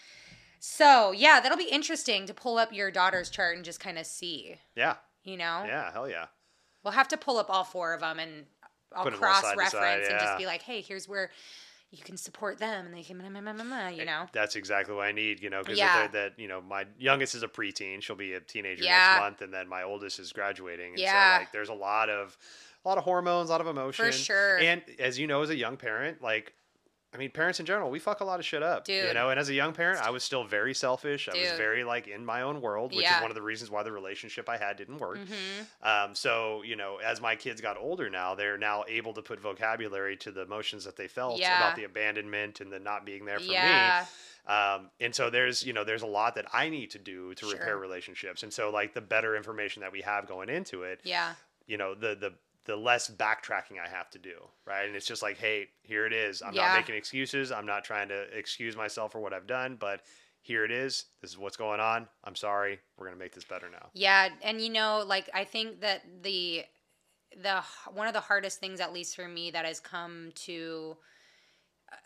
So yeah, that'll be interesting to pull up your daughter's chart and just kind of see. Yeah. You know? Yeah. Hell yeah. We'll have to pull up all four of them and I'll Put 'em all side to side, cross-reference and yeah. just be like, hey, here's where you can support them and they can, you know? That's exactly what I need, because Yeah. my youngest is a preteen. She'll be a teenager Yeah. next month. And then my oldest is graduating. And Yeah. so like, there's a lot of hormones, a lot of emotion. For sure. And as you know, as a young parent, like, I mean, parents in general, we fuck a lot of shit up, Dude. And as a young parent, I was still very selfish. I was Dude. very like in my own world, which Yeah. is one of the reasons why the relationship I had didn't work. Mm-hmm. So, as my kids got older now, they're now able to put vocabulary to the emotions that they felt Yeah. about the abandonment and the not being there for Yeah. me. And so there's a lot that I need to do to Sure. repair relationships. And so like the better information that we have going into it, Yeah. the less backtracking I have to do, right? And it's just like, hey, here it is. I'm Yeah. not making excuses. I'm not trying to excuse myself for what I've done, but here it is. This is what's going on. I'm sorry. We're going to make this better now. Yeah. And like, I think that the one of the hardest things, at least for me, that has come to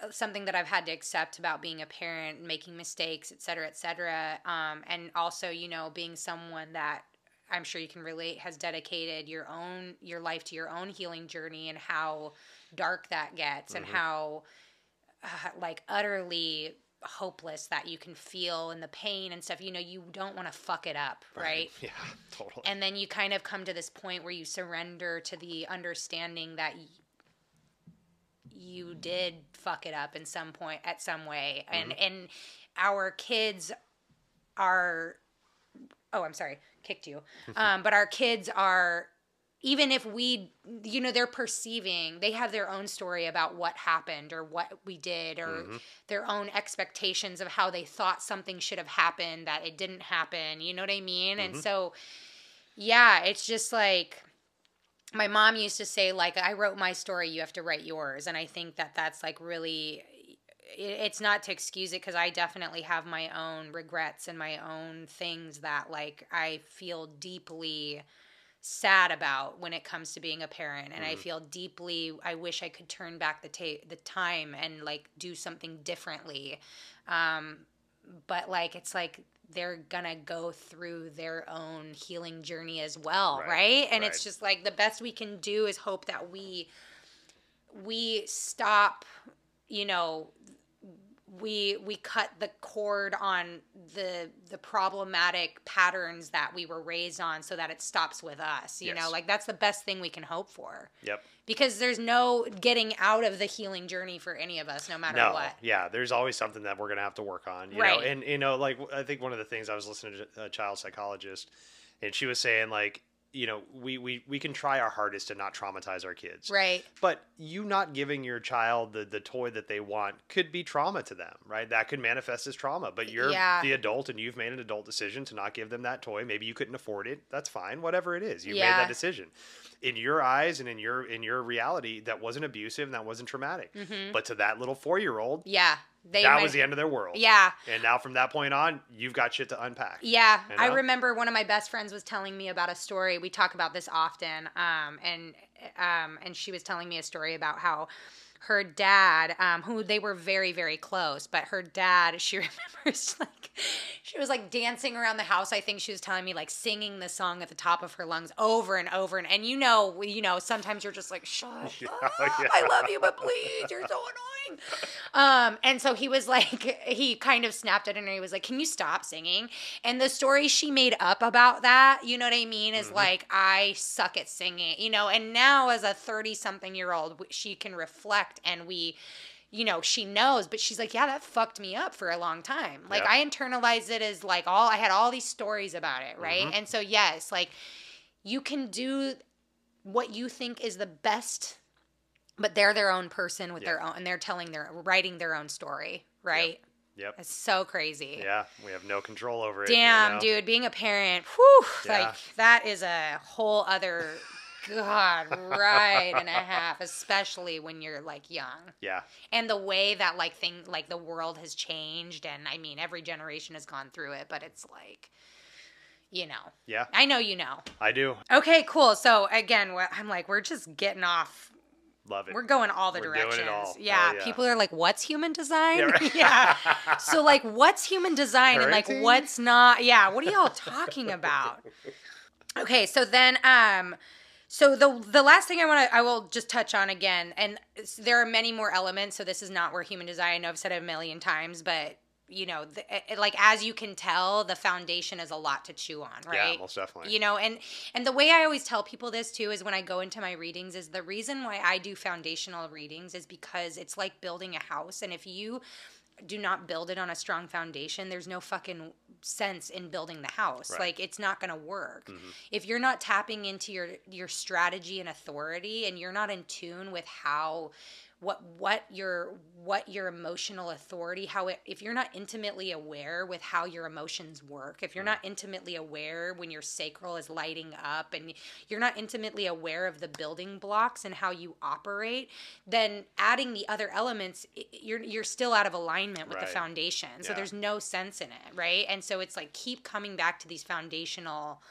something that I've had to accept about being a parent, making mistakes, et cetera, and also, being someone that I'm sure you can relate, has dedicated your life to your own healing journey, and how dark that gets, and how like utterly hopeless that you can feel, and the pain and stuff. You don't want to fuck it up, right? Yeah, totally. And then you kind of come to this point where you surrender to the understanding that you did fuck it up in some point, at some way, and our kids are. Oh, I'm sorry, kicked you. But our kids are, even if we, they're perceiving, they have their own story about what happened or what we did, or their own expectations of how they thought something should have happened that it didn't happen. You know what I mean? And so, yeah, it's just like, my mom used to say, like, I wrote my story, you have to write yours. And I think that that's like really, it's not to excuse it, because I definitely have my own regrets and my own things that like I feel deeply sad about when it comes to being a parent. And I feel deeply, I wish I could turn back the time and like do something differently. But like, it's like they're gonna go through their own healing journey as well, right? And it's just like, the best we can do is hope that we stop, we cut the cord on the problematic patterns that we were raised on, so that it stops with us. You know, like, that's the best thing we can hope for. Yep. Because there's no getting out of the healing journey for any of us, no matter what. Yeah, there's always something that we're gonna have to work on. You know, and like, I think one of the things, I was listening to a child psychologist, and she was saying, like, we can try our hardest to not traumatize our kids. Right. But you not giving your child the toy that they want could be trauma to them, right? That could manifest as trauma. But you're the adult, and you've made an adult decision to not give them that toy. Maybe you couldn't afford it. That's fine. Whatever it is, you made that decision. In your eyes and in your reality, that wasn't abusive and that wasn't traumatic. But to that little 4-year-old, That was the end of their world. Yeah. And now from that point on, you've got shit to unpack. Yeah. You know? I remember one of my best friends was telling me about a story. We talk about this often. And she was telling me a story about how her dad, who they were very, very close, but her dad, she remembers, like, she was like dancing around the house. I think she was telling me, like, singing the song at the top of her lungs over and over. And you know, sometimes you're just like, shut up. Yeah. I love you, but please, you're so annoying. And so he was like, he kind of snapped at her and he was like, can you stop singing? And the story she made up about that, you know what I mean, is like, I suck at singing, and now as a 30-something-year-old, she can reflect and she knows, but she's like, yeah, that fucked me up for a long time. Like, Yeah. I internalized it as like I had all these stories about it, right? And so, yes, like, you can do what you think is the best, but they're their own person with their own, and they're writing their own story, right? Yep. It's so crazy. Yeah, we have no control over it. Damn, dude, being a parent, whew, Yeah. like, that is a whole other ride and a half, especially when you're like young. Yeah. And the way that like the world has changed, and I mean every generation has gone through it, but it's like, Yeah. I know you know. I do. Okay, cool. So again, I'm like, we're just getting off. Love it. We're going all the We're directions. doing it all. Yeah, Oh, yeah. people are like, what's human design? Yeah, right. Yeah. So like, what's human design and like Parenting? what's not? Yeah, what are y'all talking about? Okay, so then so the last thing I will just touch on again, and there are many more elements, so this is not where human design, I know I've said it a million times, but like, as you can tell, the foundation is a lot to chew on, right? Yeah, most definitely. And the way I always tell people this too is when I go into my readings, is the reason why I do foundational readings is because it's like building a house, and if you do not build it on a strong foundation, there's no fucking sense in building the house. Right. Like, it's not going to work. If you're not tapping into your strategy and authority, and you're not in tune with how what your emotional authority, if you're not intimately aware with how your emotions work, if you're not intimately aware when your sacral is lighting up, and you're not intimately aware of the building blocks and how you operate, then adding the other elements, you're still out of alignment with the Right. foundation. So Yeah. there's no sense in it, right? And so it's like, keep coming back to these foundational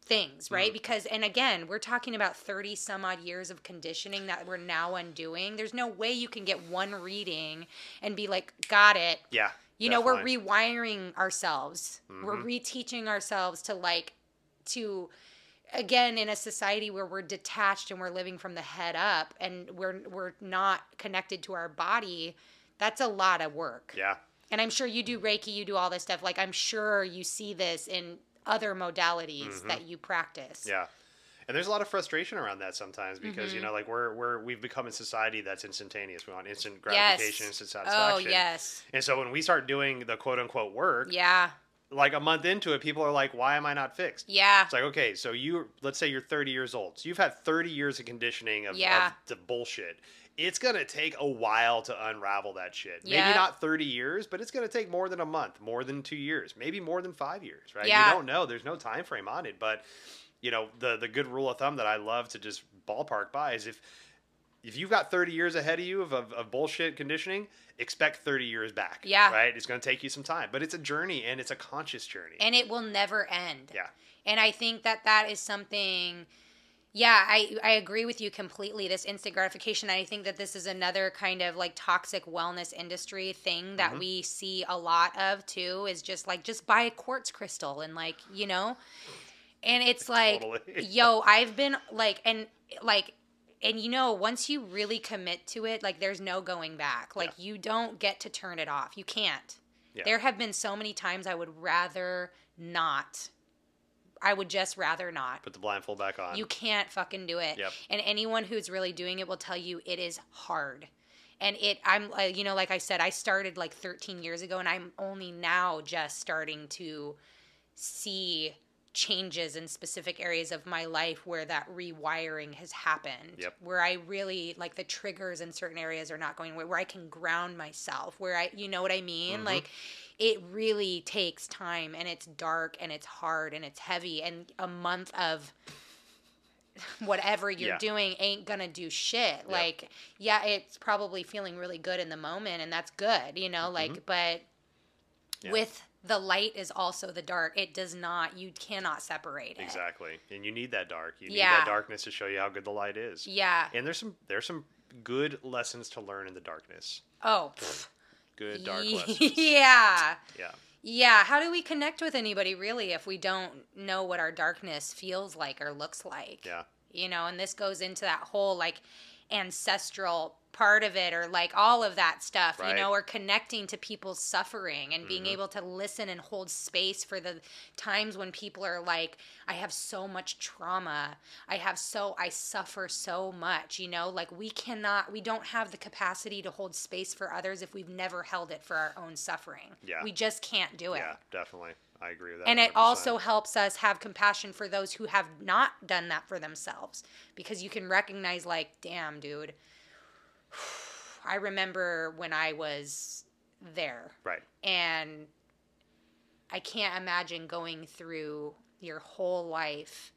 things, right? Because, and again, we're talking about 30 some odd years of conditioning that we're now undoing. There's no way you can get one reading and be like, got it. Yeah. We're definitely. rewiring ourselves. We're reteaching ourselves to again, in a society where we're detached and we're living from the head up, and we're not connected to our body. That's a lot of work. Yeah. And I'm sure you do Reiki, you do all this stuff. Like, I'm sure you see this in other modalities that you practice. Yeah. And there's a lot of frustration around that sometimes because, like, we've become a society that's instantaneous. We want instant gratification, instant satisfaction. Oh, yes. And so when we start doing the quote unquote work, Yeah. like a month into it, people are like, why am I not fixed? Yeah. It's like, okay, so let's say you're 30 years old. So you've had 30 years of conditioning of the bullshit. It's going to take a while to unravel that shit. Yeah. Maybe not 30 years, but it's going to take more than a month, more than 2 years, maybe more than 5 years, right? Yeah. You don't know. There's no time frame on it. But, the good rule of thumb that I love to just ballpark by is if you've got 30 years ahead of you of bullshit conditioning, expect 30 years back. Yeah. Right? It's going to take you some time. But it's a journey, and it's a conscious journey. And it will never end. Yeah. And I think that is something... Yeah, I agree with you completely. This instant gratification, I think that this is another kind of like toxic wellness industry thing that we see a lot of too, is just buy a quartz crystal and and it's like, Totally. yo, I've been and once you really commit to it, like, there's no going back. Like, you don't get to turn it off. You can't. Yeah. There have been so many times I would rather not. I would just rather not. Put the blindfold back on. You can't fucking do it. Yep. And anyone who's really doing it will tell you it is hard. And I'm like I said, I started like 13 years ago, and I'm only now just starting to see changes in specific areas of my life where that rewiring has happened. Yep. Where I really, like, the triggers in certain areas are not going away, where I can ground myself, where you know what I mean? Like, it really takes time, and it's dark, and it's hard, and it's heavy, and a month of whatever you're doing ain't gonna do shit. Like, yeah, it's probably feeling really good in the moment, and that's good, you know, like, but with the light is also the dark. It does not, you cannot separate it. Exactly. And you need that dark. You need that darkness to show you how good the light is. Yeah. And there's some good lessons to learn in the darkness. Oh. Good dark lessons. Yeah. Yeah. Yeah. How do we connect with anybody really if we don't know what our darkness feels like or looks like? Yeah. You know, and this goes into that whole like ancestral part of it, or like all of that stuff, you know, or connecting to people's suffering and being able to listen and hold space for the times when people are like, I have so much trauma. I suffer so much, you know, like we don't have the capacity to hold space for others if we've never held it for our own suffering. Yeah. We just can't do it. Yeah, definitely. I agree with that. And 100%. it also helps us have compassion for those who have not done that for themselves, because you can recognize like, damn, dude, I remember when I was there. Right. And I can't imagine going through your whole life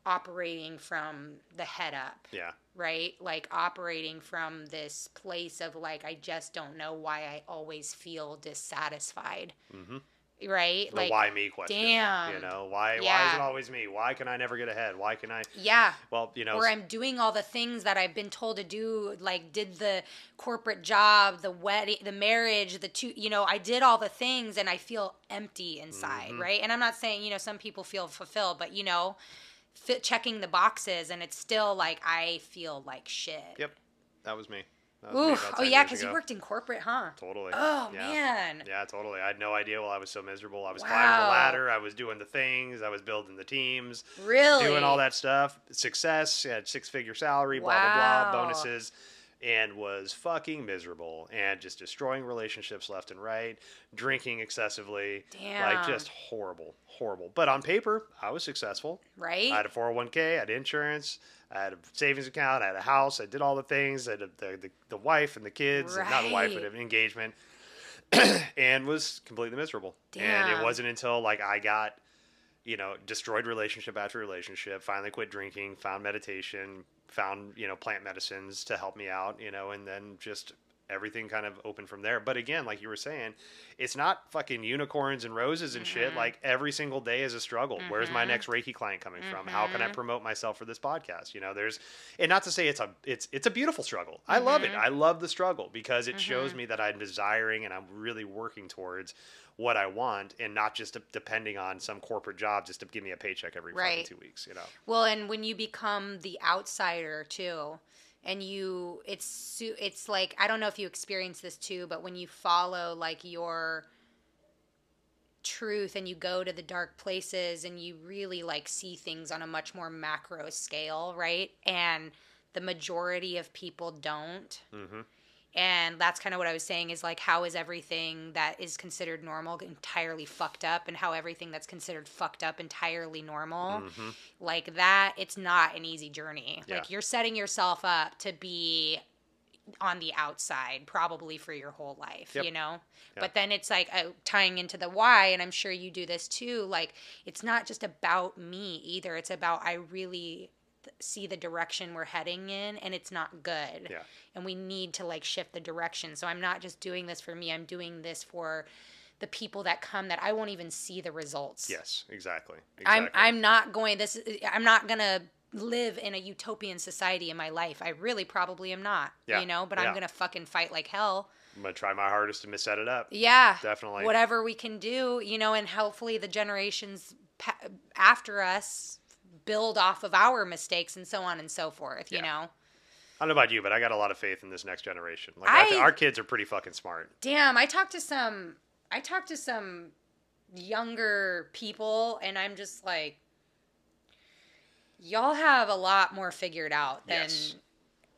operating from the head up. Yeah. Right? Like operating from this place of like, I just don't know why I always feel dissatisfied. Mm-hmm. Right? The like, why me question. Damn. You know, why is it always me? Why can I never get ahead? Why can I? Yeah. Well, you know. Or I'm doing all the things that I've been told to do, like did the corporate job, the wedding, the marriage, I did all the things and I feel empty inside, right? And I'm not saying, you know, some people feel fulfilled, but, you know, checking the boxes and it's still like, I feel like shit. Yep. That was me. Oh yeah, because you worked in corporate, huh? Totally. Oh man. Yeah, totally. I had no idea why I was so miserable. I was climbing the ladder. I was doing the things. I was building the teams. Really? Doing all that stuff. Success. Had 6-figure salary. Blah blah blah. Bonuses. And was fucking miserable and just destroying relationships left and right, drinking excessively. Damn. Like just horrible. But on paper, I was successful. Right. I had a 401k, I had insurance, I had a savings account, I had a house, I did all the things, I had the wife and the kids, and not the wife, but an engagement, and was completely miserable. Damn. And it wasn't until like I got, you know, destroyed relationship after relationship, finally quit drinking, found meditation, found, you know, plant medicines to help me out, you know, and then just everything kind of opened from there. But again, like you were saying, it's not fucking unicorns and roses and shit. Like every single day is a struggle. Where's my next Reiki client coming from? How can I promote myself for this podcast? You know, and not to say it's a beautiful struggle. I love it. I love the struggle because it shows me that I'm desiring and I'm really working towards what I want and not just depending on some corporate job just to give me a paycheck every fucking 2 weeks, you know? Well, and when you become the outsider too, and it's like, I don't know if you experience this too, but when you follow like your truth and you go to the dark places and you really like see things on a much more macro scale, right? And the majority of people don't. Mm-hmm. And that's kind of what I was saying is like, how is everything that is considered normal entirely fucked up, and how everything that's considered fucked up entirely normal? Mm-hmm. Like that, it's not an easy journey. Yeah. Like you're setting yourself up to be on the outside probably for your whole life, you know? Yep. But then it's like tying into the why, and I'm sure you do this too. Like it's not just about me either. It's about, I really see the direction we're heading in and it's not good. Yeah. And we need to like shift the direction. So I'm not just doing this for me. I'm doing this for the people that come that I won't even see the results. Yes, exactly. I'm not going to live in a utopian society in my life. I really probably am not, you know, but I'm going to fucking fight like hell. I'm going to try my hardest to set it up. Yeah. Definitely. Whatever we can do, you know, and hopefully the generations after us build off of our mistakes and so on and so forth, you know? I don't know about you, but I got a lot of faith in this next generation. Like our kids are pretty fucking smart. Damn, I talked to some younger people and I'm just like, y'all have a lot more figured out than,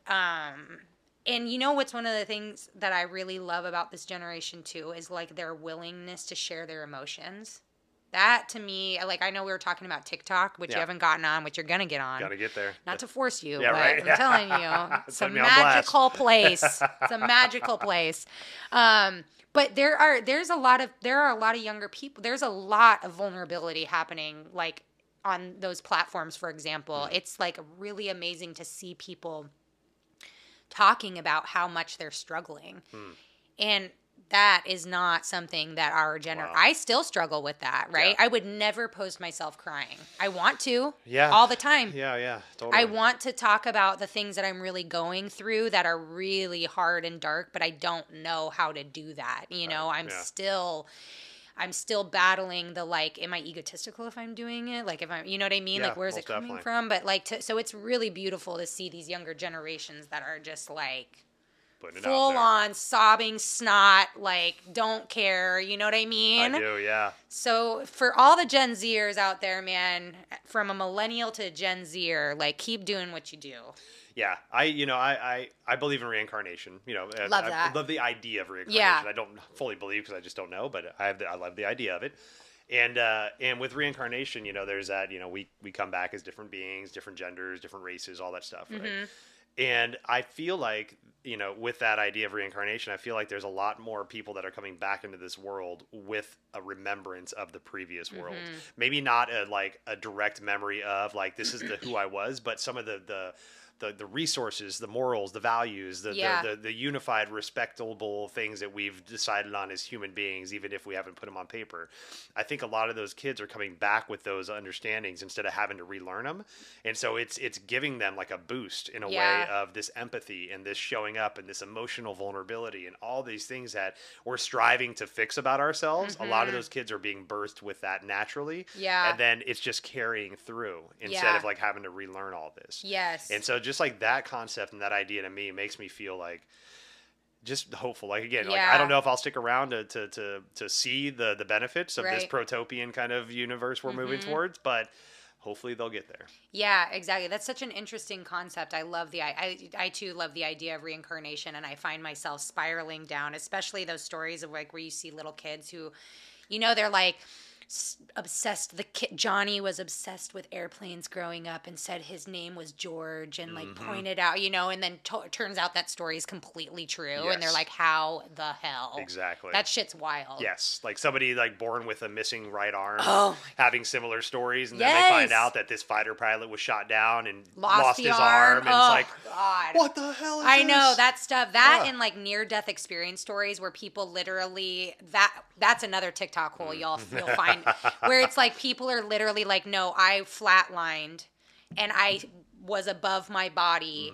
and you know what's one of the things that I really love about this generation too is like their willingness to share their emotions. That to me, like I know we were talking about TikTok, which you haven't gotten on, which you're gonna get on. Gotta get there. Not to force you, but right. I'm telling you, it's a magical place. It's a magical place. But there are a lot of younger people. There's a lot of vulnerability happening, like on those platforms, for example, it's like really amazing to see people talking about how much they're struggling. And that is not something that our Wow. I still struggle with that, right? Yeah. I would never post myself crying. I want to. Yeah. All the time. Yeah, totally. I want to talk about the things that I'm really going through that are really hard and dark, but I don't know how to do that. You know, I'm still battling the, like, am I egotistical if I'm doing it? Like, if I'm, you know what I mean? Yeah, Like, where's it most coming definitely. from? But like, so it's really beautiful to see these younger generations that are just like Putting it out full there. on sobbing snot, like don't care. You know what I mean? I do, yeah. So for all the Gen Zers out there, man, from a millennial to Gen Zer, like keep doing what you do. Yeah, I believe in reincarnation. You know, Love I that. love the idea of reincarnation. Yeah. I don't fully believe because I just don't know, but I love the idea of it. And with reincarnation, you know, there's that, you know, we come back as different beings, different genders, different races, all that stuff, right? And I feel like, you know, with that idea of reincarnation, I feel like there's a lot more people that are coming back into this world with a remembrance of the previous world. Maybe not a direct memory of like this is who I was, but some of the resources, the morals, the values, the unified, respectable things that we've decided on as human beings, even if we haven't put them on paper. I think a lot of those kids are coming back with those understandings instead of having to relearn them. And so it's giving them like a boost in a way of this empathy and this showing up and this emotional vulnerability and all these things that we're striving to fix about ourselves. A lot of those kids are being birthed with that naturally. Yeah. And then it's just carrying through instead of like having to relearn all this. Yes. And so just like that concept and that idea to me makes me feel like just hopeful. Like again, like I don't know if I'll stick around to see the benefits of this protopian kind of universe we're moving towards, but hopefully they'll get there. Yeah, exactly. That's such an interesting concept. I love I too love the idea of reincarnation, and I find myself spiraling down, especially those stories of like where you see little kids who, you know, they're like obsessed. Johnny was obsessed with airplanes growing up and said his name was George and like pointed out, you know, and then turns out that story is completely true. And they're like, how the hell? Exactly. That shit's wild. Yes. Like somebody like born with a missing right arm having similar stories. And then Yes. they find out that this fighter pilot was shot down and lost his arm. arm. And it's like, God. What the hell is I this? know that stuff. That and like near-death experience stories where people literally that's another TikTok hole you'll find where it's like people are literally like, no, I flatlined and I was above my body.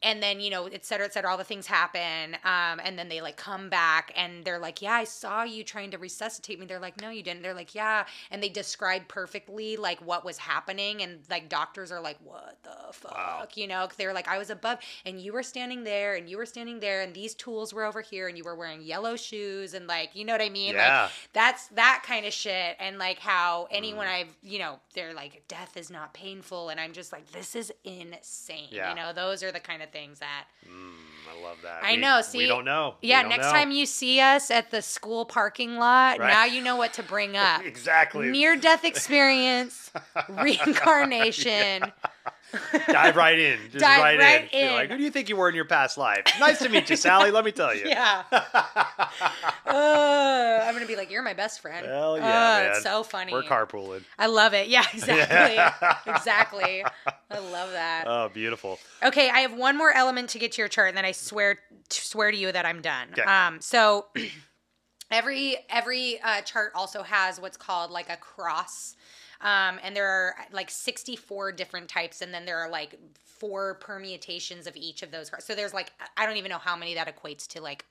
And then, you know, et cetera, all the things happen. And then they like come back and they're like, yeah, I saw you trying to resuscitate me. They're like, no, you didn't. They're like, yeah. And they describe perfectly like what was happening. And like doctors are like, what the fuck? Wow. You know, they're like, I was above and you were standing there and you were standing there and these tools were over here and you were wearing yellow shoes. And like, you know what I mean? Yeah. Like that's that kind of shit. And like how anyone you know, they're like, death is not painful. And I'm just like, this is insane. Yeah. You know, those are the kind of things that I love that. I know. See, we don't know. Yeah, next time you see us at the school parking lot, now you know what to bring up. Exactly. Near-death experience, reincarnation. Dive right in. Just Dive right in. You're like, who do you think you were in your past life? Nice to meet you, Sally. Let me tell you. Yeah. I'm gonna be like, you're my best friend. Hell yeah, man. It's so funny. We're carpooling. I love it. Yeah, exactly. Exactly. I love that. Oh, beautiful. Okay, I have one more element to get to your chart, and then I swear to you that I'm done. Okay. So every chart also has what's called like a cross, and there are like 64 different types, and then there are like 4 permutations of each of those cards. So there's like I don't even know how many that equates to like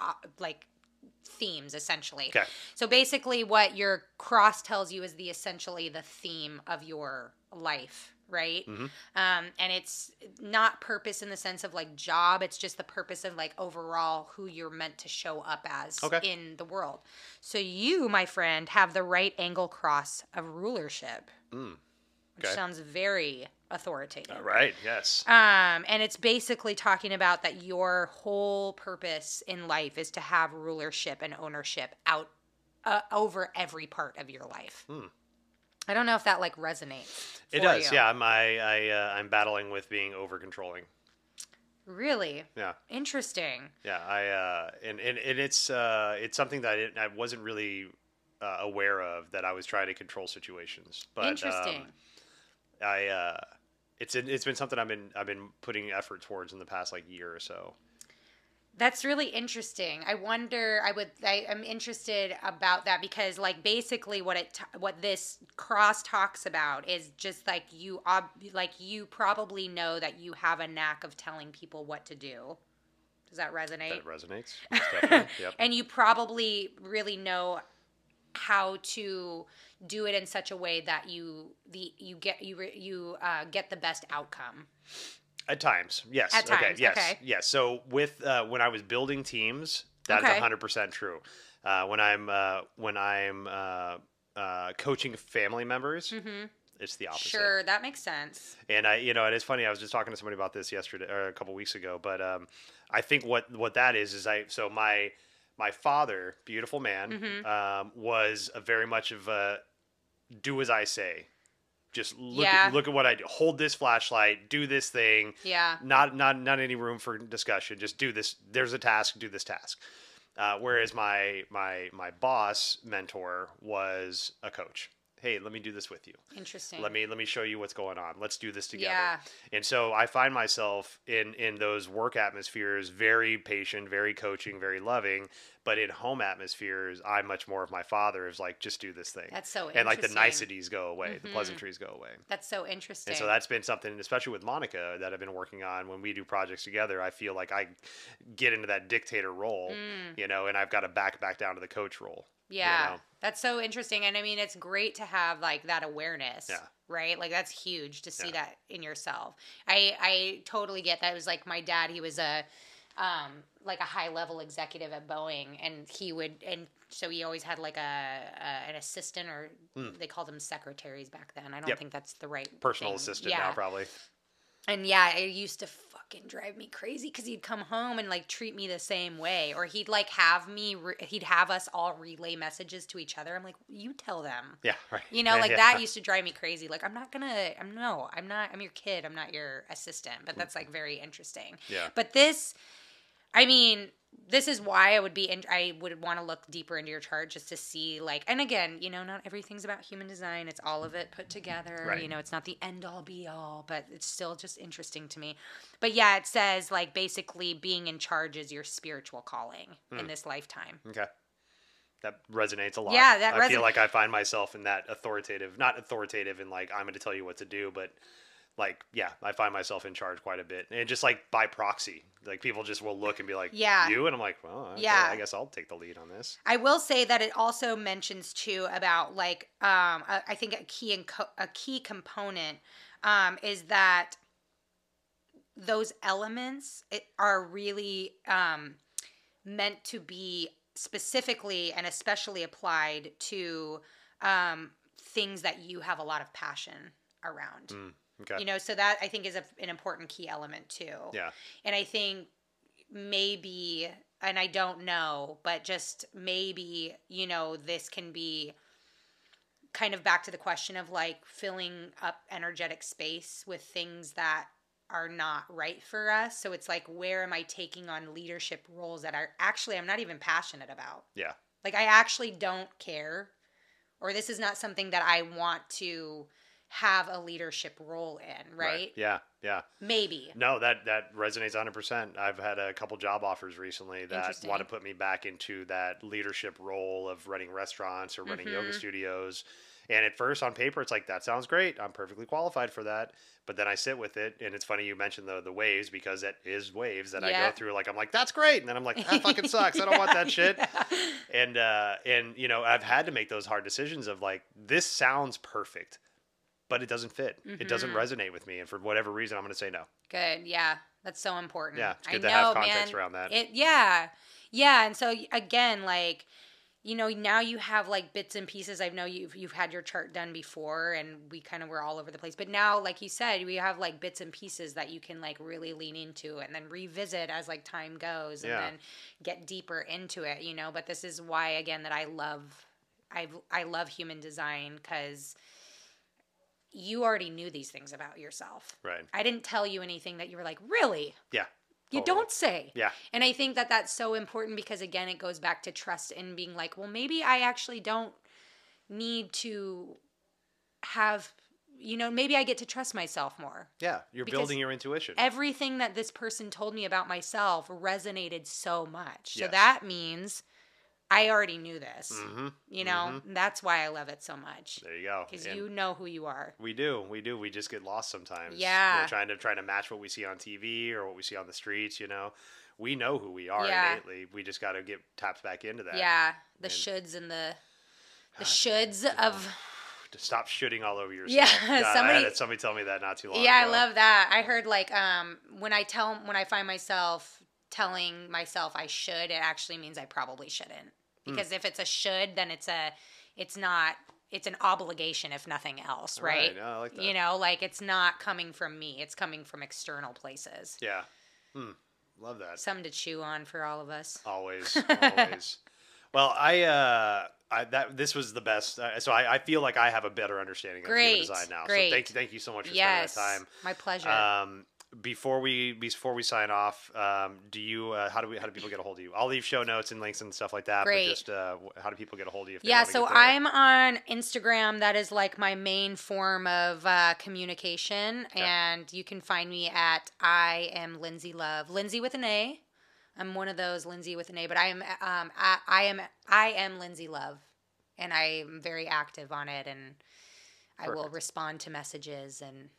themes essentially. Okay. So basically, what your cross tells you is essentially the theme of your life. Right. And it's not purpose in the sense of like job. It's just the purpose of like overall who you're meant to show up as in the world. So you, my friend, have the right angle cross of rulership, which sounds very authoritative. Right. Yes. And it's basically talking about that your whole purpose in life is to have rulership and ownership out over every part of your life. I don't know if that like resonates. It does, yeah. I'm battling with being over controlling. Really? Yeah. Interesting. Yeah, and it's something that I wasn't really aware of, that I was trying to control situations. But, interesting. It's been something I've been putting effort towards in the past like year or so. That's really interesting. I'm interested about that because like basically what this cross talks about is just like you probably know that you have a knack of telling people what to do. Does that resonate? That resonates. Most definitely. Yep. And you probably really know how to do it in such a way that you get the best outcome. At times, yes. At Okay, times, yes, okay. yes. So with when I was building teams, that is Okay. 100% true. When I'm coaching family members, it's the opposite. Sure, that makes sense. And and it's funny. I was just talking to somebody about this yesterday or a couple weeks ago. But I think what that is so my father, beautiful man, was a very much of a do as I say. Just look at what I do. Hold this flashlight. Do this thing. Yeah. Not any room for discussion. Just do this. There's a task. Do this task. Whereas my boss mentor was a coach. Hey, let me do this with you. Interesting. Let me show you what's going on. Let's do this together. Yeah. And so I find myself in those work atmospheres very patient, very coaching, very loving. But in home atmospheres, I'm much more of my father is like, just do this thing. That's so interesting. And like the niceties go away, the pleasantries go away. That's so interesting. And so that's been something, especially with Monica, that I've been working on. When we do projects together, I feel like I get into that dictator role, and I've got to back down to the coach role. Yeah, that's so interesting. And I mean, it's great to have like that awareness, right? Like that's huge to see that in yourself. I totally get that. It was like my dad, he was like a high level executive at Boeing, and so he always had like an assistant, or they called them secretaries back then. I don't think that's the right personal thing. assistant now, probably. And yeah, it used to fucking drive me crazy because he'd come home and like treat me the same way, or he'd like he'd have us all relay messages to each other. I'm like, you tell them. Yeah, right. That used to drive me crazy. Like, I'm your kid. I'm not your assistant. But that's like very interesting. Yeah. But this is why I would want to look deeper into your chart just to see like, and again, not everything's about human design. It's all of it put together. Right. It's not the end all be all, but it's still just interesting to me. But yeah, it says like basically being in charge is your spiritual calling in this lifetime. Okay. That resonates a lot. Yeah, I feel like I find myself in that not authoritative and like, I'm going to tell you what to do, but like, yeah, I find myself in charge quite a bit. And just like by proxy, like people just will look and be like, you? And I'm like, well, okay, I guess I'll take the lead on this. I will say that it also mentions too about like, I think a key component is that those elements are really meant to be specifically and especially applied to things that you have a lot of passion around. Okay. So that I think is an important key element too. Yeah. And I think maybe, and I don't know, but just maybe, this can be kind of back to the question of like filling up energetic space with things that are not right for us. So it's like, where am I taking on leadership roles that I'm not even passionate about? Yeah. Like I actually don't care, or this is not something that I want to have a leadership role in, right? Yeah. Maybe. No, that resonates 100%. I've had a couple job offers recently that want to put me back into that leadership role of running restaurants or running yoga studios. And at first, on paper, it's like, that sounds great. I'm perfectly qualified for that. But then I sit with it, and it's funny you mentioned the waves, because it is waves that I go through. Like, I'm like, that's great. And then I'm like, that fucking sucks. I don't want that shit. And I've had to make those hard decisions of like, this sounds perfect, but it doesn't fit. It doesn't resonate with me. And for whatever reason, I'm going to say no. Good. Yeah. That's so important. Yeah. It's good to have context around that. Yeah. And so again, like, now you have like bits and pieces. I know you've had your chart done before, and we kind of were all over the place. But now, like you said, we have like bits and pieces that you can like really lean into and then revisit as like time goes, and then get deeper into it, But this is why, again, that I love human design, because you already knew these things about yourself. Right. I didn't tell you anything that you were like, really? Yeah. You don't say. Yeah. And I think that that's so important, because again, it goes back to trust and being like, well, maybe I actually don't need to have maybe I get to trust myself more. Yeah, you're Because building your intuition. everything that this person told me about myself resonated so much. So Yes. that means I already knew this. Mm-hmm. That's why I love it so much. There you go. Because And you know who you are. we do. We just get lost sometimes. Yeah. Trying to match what we see on TV or what we see on the streets. We know who we are Yeah. innately. We just got to get tapped back into that. Yeah, the shoulds and the shoulds of. To stop shooting all over yourself. Yeah, God, somebody- I had somebody tell me that not too long Yeah, I ago. love that. I heard like when I find myself telling myself I should, it actually means I probably shouldn't. Because if it's a should, then it's an obligation if nothing else, right? Right, I like that. Like it's not coming from me. It's coming from external places. Yeah. Love that. Something to chew on for all of us. Always. Well, this was the best. So I feel like I have a better understanding of human design now. Great. So thank you so much for Yes, spending that time. my pleasure. Before we sign off, how do people get a hold of you? I'll leave show notes and links and stuff like that. Great. But just how do people get a hold of you? If they Yeah, wanna so get there? I'm on Instagram. That is like my main form of communication, and you can find me at I am Lindsay Love, Lindsay with an A. I'm one of those Lindsay with an A, but I am Lindsay Love, and I'm very active on it, and I will respond to messages and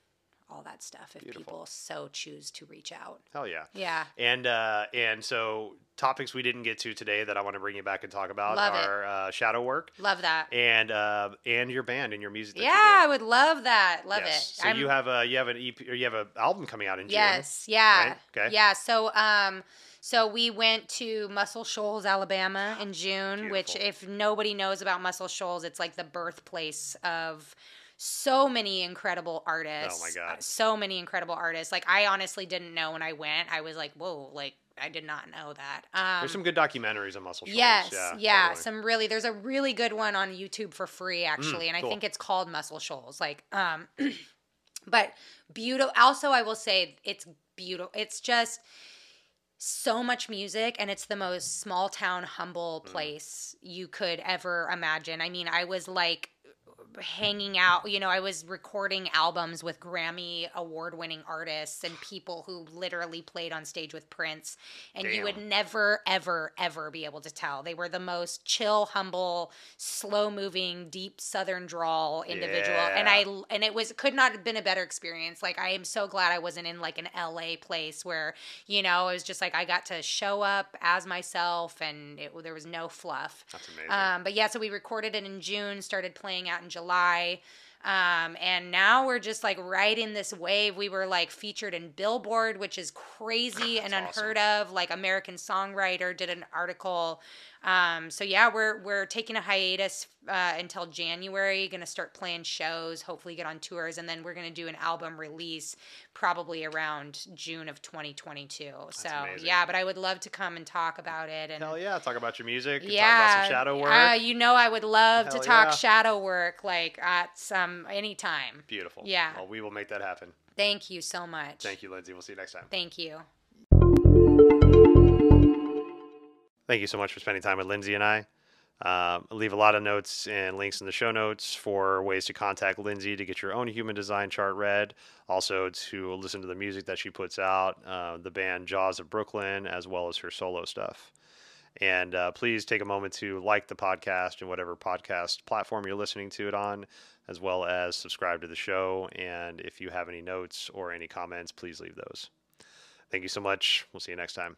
all that stuff if people so choose to reach out. Hell yeah. Yeah. And so topics we didn't get to today that I want to bring you back and talk about are shadow work. Love that. And your band and your music. I would love that. Love it. So you have an EP or you have an album coming out in June. Yes. Yeah. Right? Okay. Yeah. So we went to Muscle Shoals, Alabama in June, which if nobody knows about Muscle Shoals, it's like the birthplace of so many incredible artists. Oh my God. So many incredible artists. Like I honestly didn't know when I went. I was like, whoa, like I did not know that. There's some good documentaries on Muscle Shoals. Yes, yeah. Totally. There's a really good one on YouTube for free actually, and cool. I think it's called Muscle Shoals. Like, but beautiful. Also, I will say it's beautiful. It's just so much music, and it's the most small town, humble place you could ever imagine. I mean, I was like hanging out, I was recording albums with Grammy award-winning artists and people who literally played on stage with Prince, and you would never ever ever be able to tell. They were the most chill, humble, slow-moving, deep southern drawl individual. And it could not have been a better experience. Like I am so glad I wasn't in like an LA place where it was just like I got to show up as myself, and there was no fluff. That's amazing. But yeah, so we recorded it in June, started playing out in July. And now we're just like right in this wave. We were like featured in Billboard, which is crazy and unheard of. Like American Songwriter did an article. So yeah, we're taking a hiatus until January. Going to start playing shows, hopefully get on tours, and then we're going to do an album release probably around June of 2022. So amazing. yeah, but I would love to come and talk about it. And Hell yeah, talk about your music. yeah, talk about some shadow work. I would love to Hell talk yeah. shadow work like at anytime. Beautiful. Yeah. Well, we will make that happen. Thank you so much. Thank you, Lindsay. We'll see you next time. Thank you. Thank you so much for spending time with Lindsay and I. I'll leave a lot of notes and links in the show notes for ways to contact Lindsay to get your own human design chart read. Also to listen to the music that she puts out, the band Jaws of Brooklyn, as well as her solo stuff. And please take a moment to like the podcast and whatever podcast platform you're listening to it on, as well as subscribe to the show. And if you have any notes or any comments, please leave those. Thank you so much. We'll see you next time.